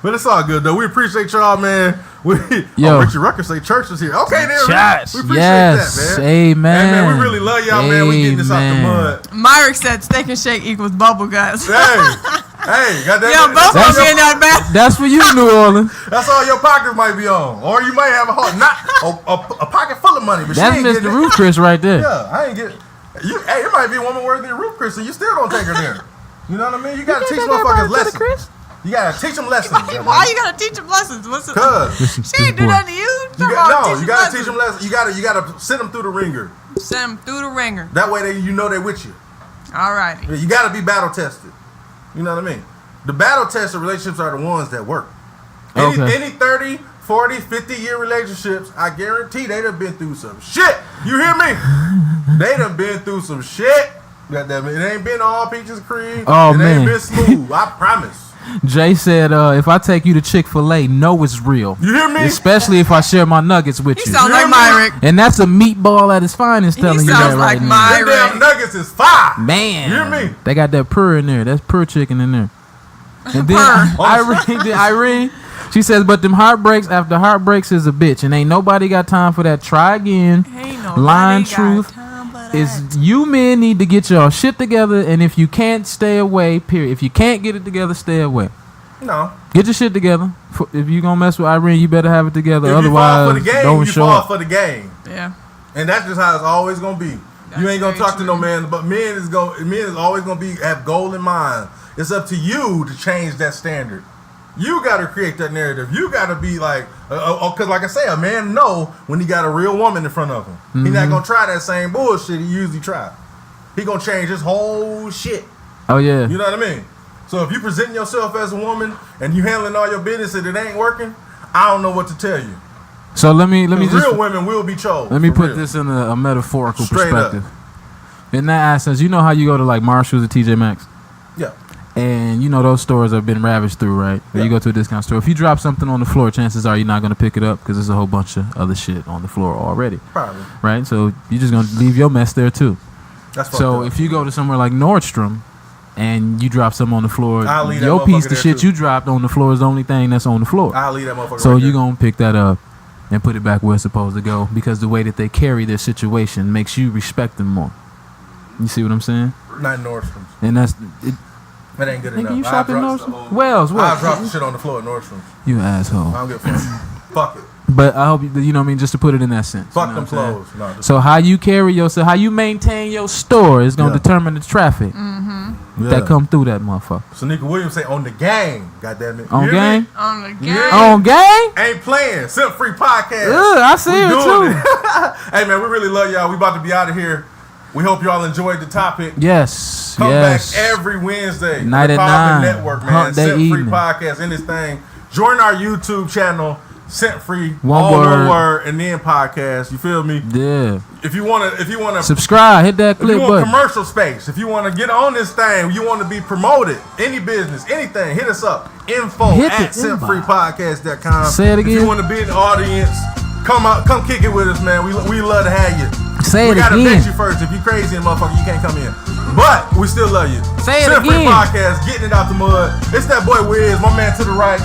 But it's all good though. We appreciate y'all, man. Richard Rucker say church is here. Okay, then. Church. We appreciate Yes. that, man. Amen. Hey, man, we really love y'all, man. We getting this out the mud. Myrick said steak and shake equals bubble guts. Hey, goddamn. Yeah, both of them in that bag. That's for you, New Orleans. That's all your pockets might be on, or you might have a pocket full of money. But That's Mr. Roof Chris right there. Yeah, I ain't get. Hey, it might be a woman worthy of Roof Chris, and you still don't take her there. You know what I mean? You gotta teach motherfuckers lessons. You gotta teach them lessons. Why you gotta teach them lessons? Cause she ain't do nothing to you. You gotta teach them lessons. You gotta send them through the ringer. Send them through the ringer. That way they with you. Alrighty. You gotta be battle tested. You know what I mean? The battle tested relationships are the ones that work. Any 30, 40, 50-year relationships, I guarantee they done been through some shit. You hear me? They done been through some shit. It ain't been all peaches and cream. It ain't been smooth. I promise. Jay said, if I take you to Chick-fil-A, know it's real. You hear me? Especially if I share my nuggets with you. He sounds like Myrick. And that's a meatball at its finest telling you that right now. Them damn nuggets is fire. Man. You hear me? They got that purr in there. That's purr chicken in there. And then Irene, she says, but them heartbreaks after heartbreaks is a bitch. And ain't nobody got time for that. Try again. Line truth. Is you men need to get y'all shit together, and if you can't, stay away. Period. If you can't get it together, stay away. No. Get your shit together. If you gonna mess with Irene, you better have it together. If otherwise, you fall for the game, don't you show fall up. for the game. Yeah. And that's just how it's always gonna be. You ain't gonna talk to no man, but men is always gonna have goal in mind. It's up to you to change that standard. You got to create that narrative. You got to be like, because like I say, a man know when he got a real woman in front of him. He's not going to try that same bullshit he usually try. He going to change his whole shit. Oh, yeah. You know what I mean? So if you present yourself as a woman and you handling all your business and it ain't working, I don't know what to tell you. So let me just... Real women will be chose. Let me put this in a metaphorical Straight perspective. Up. In that essence, you know how you go to like Marshall's or TJ Maxx? Yeah. And you know those stores have been ravaged through, right? Yeah. You go to a discount store. If you drop something on the floor, chances are you're not going to pick it up because there's a whole bunch of other shit on the floor already. Probably. Right? So you're just going to leave your mess there too. That's so if you go to somewhere like Nordstrom and you drop something on the floor, your piece, the shit too. you dropped on the floor is the only thing that's on the floor. I'll leave that motherfucker So right you're there. going to pick that up and put it back where it's supposed to go because the way that they carry their situation makes you respect them more. You see what I'm saying? Not Nordstrom's. And that's... That ain't good Nigga, enough. you shop at Nordstrom? Wells, what? I'll drop the shit on the floor at Nordstrom. You asshole. I don't give a fuck. Fuck it. But I hope you know what I mean, just to put it in that sense. Fuck you know them clothes. No, so how you carry yourself, how you maintain your store is gonna determine the traffic that come through that motherfucker. So Nika Williams say on the gang, goddamn it. On gang? On the gang. Yeah. On gang? Ain't playing. SimpFree Podcast. I see it too. Hey man, we really love y'all. We about to be out of here. We hope y'all enjoyed the topic. Yes. Come back every Wednesday. Night at 9. Network, man. Hump Day SimpFree evening. Podcast in this thing. Join our YouTube channel, SimpFree. One word, and then podcast. You feel me? Yeah. If you wanna subscribe, hit that click if you want button. commercial space, if you want to get on this thing, you want to be promoted, any business, anything, hit us up. Info at SimpFreePodcast.com. Say it again. If you want to be in the audience, come kick it with us, man. We love to have you. Say it we gotta again. vet you first. If you crazy and motherfucker, you can't come in. But we still love you. Say it SimpFree again. Podcast, getting it out the mud. It's that boy Wizz, my man to the right.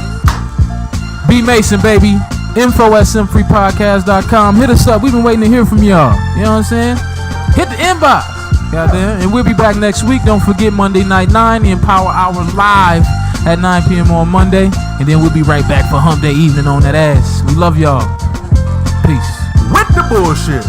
B Mason, baby. Info at SimpFreePodcast.com. Hit us up. We've been waiting to hear from y'all. You know what I'm saying? Hit the inbox. Goddamn. And we'll be back next week. Don't forget Monday night 9, the Empower Hour live at 9 p.m. on Monday. And then we'll be right back for Hump Day evening on that ass. We love y'all. Peace. With the bullshit.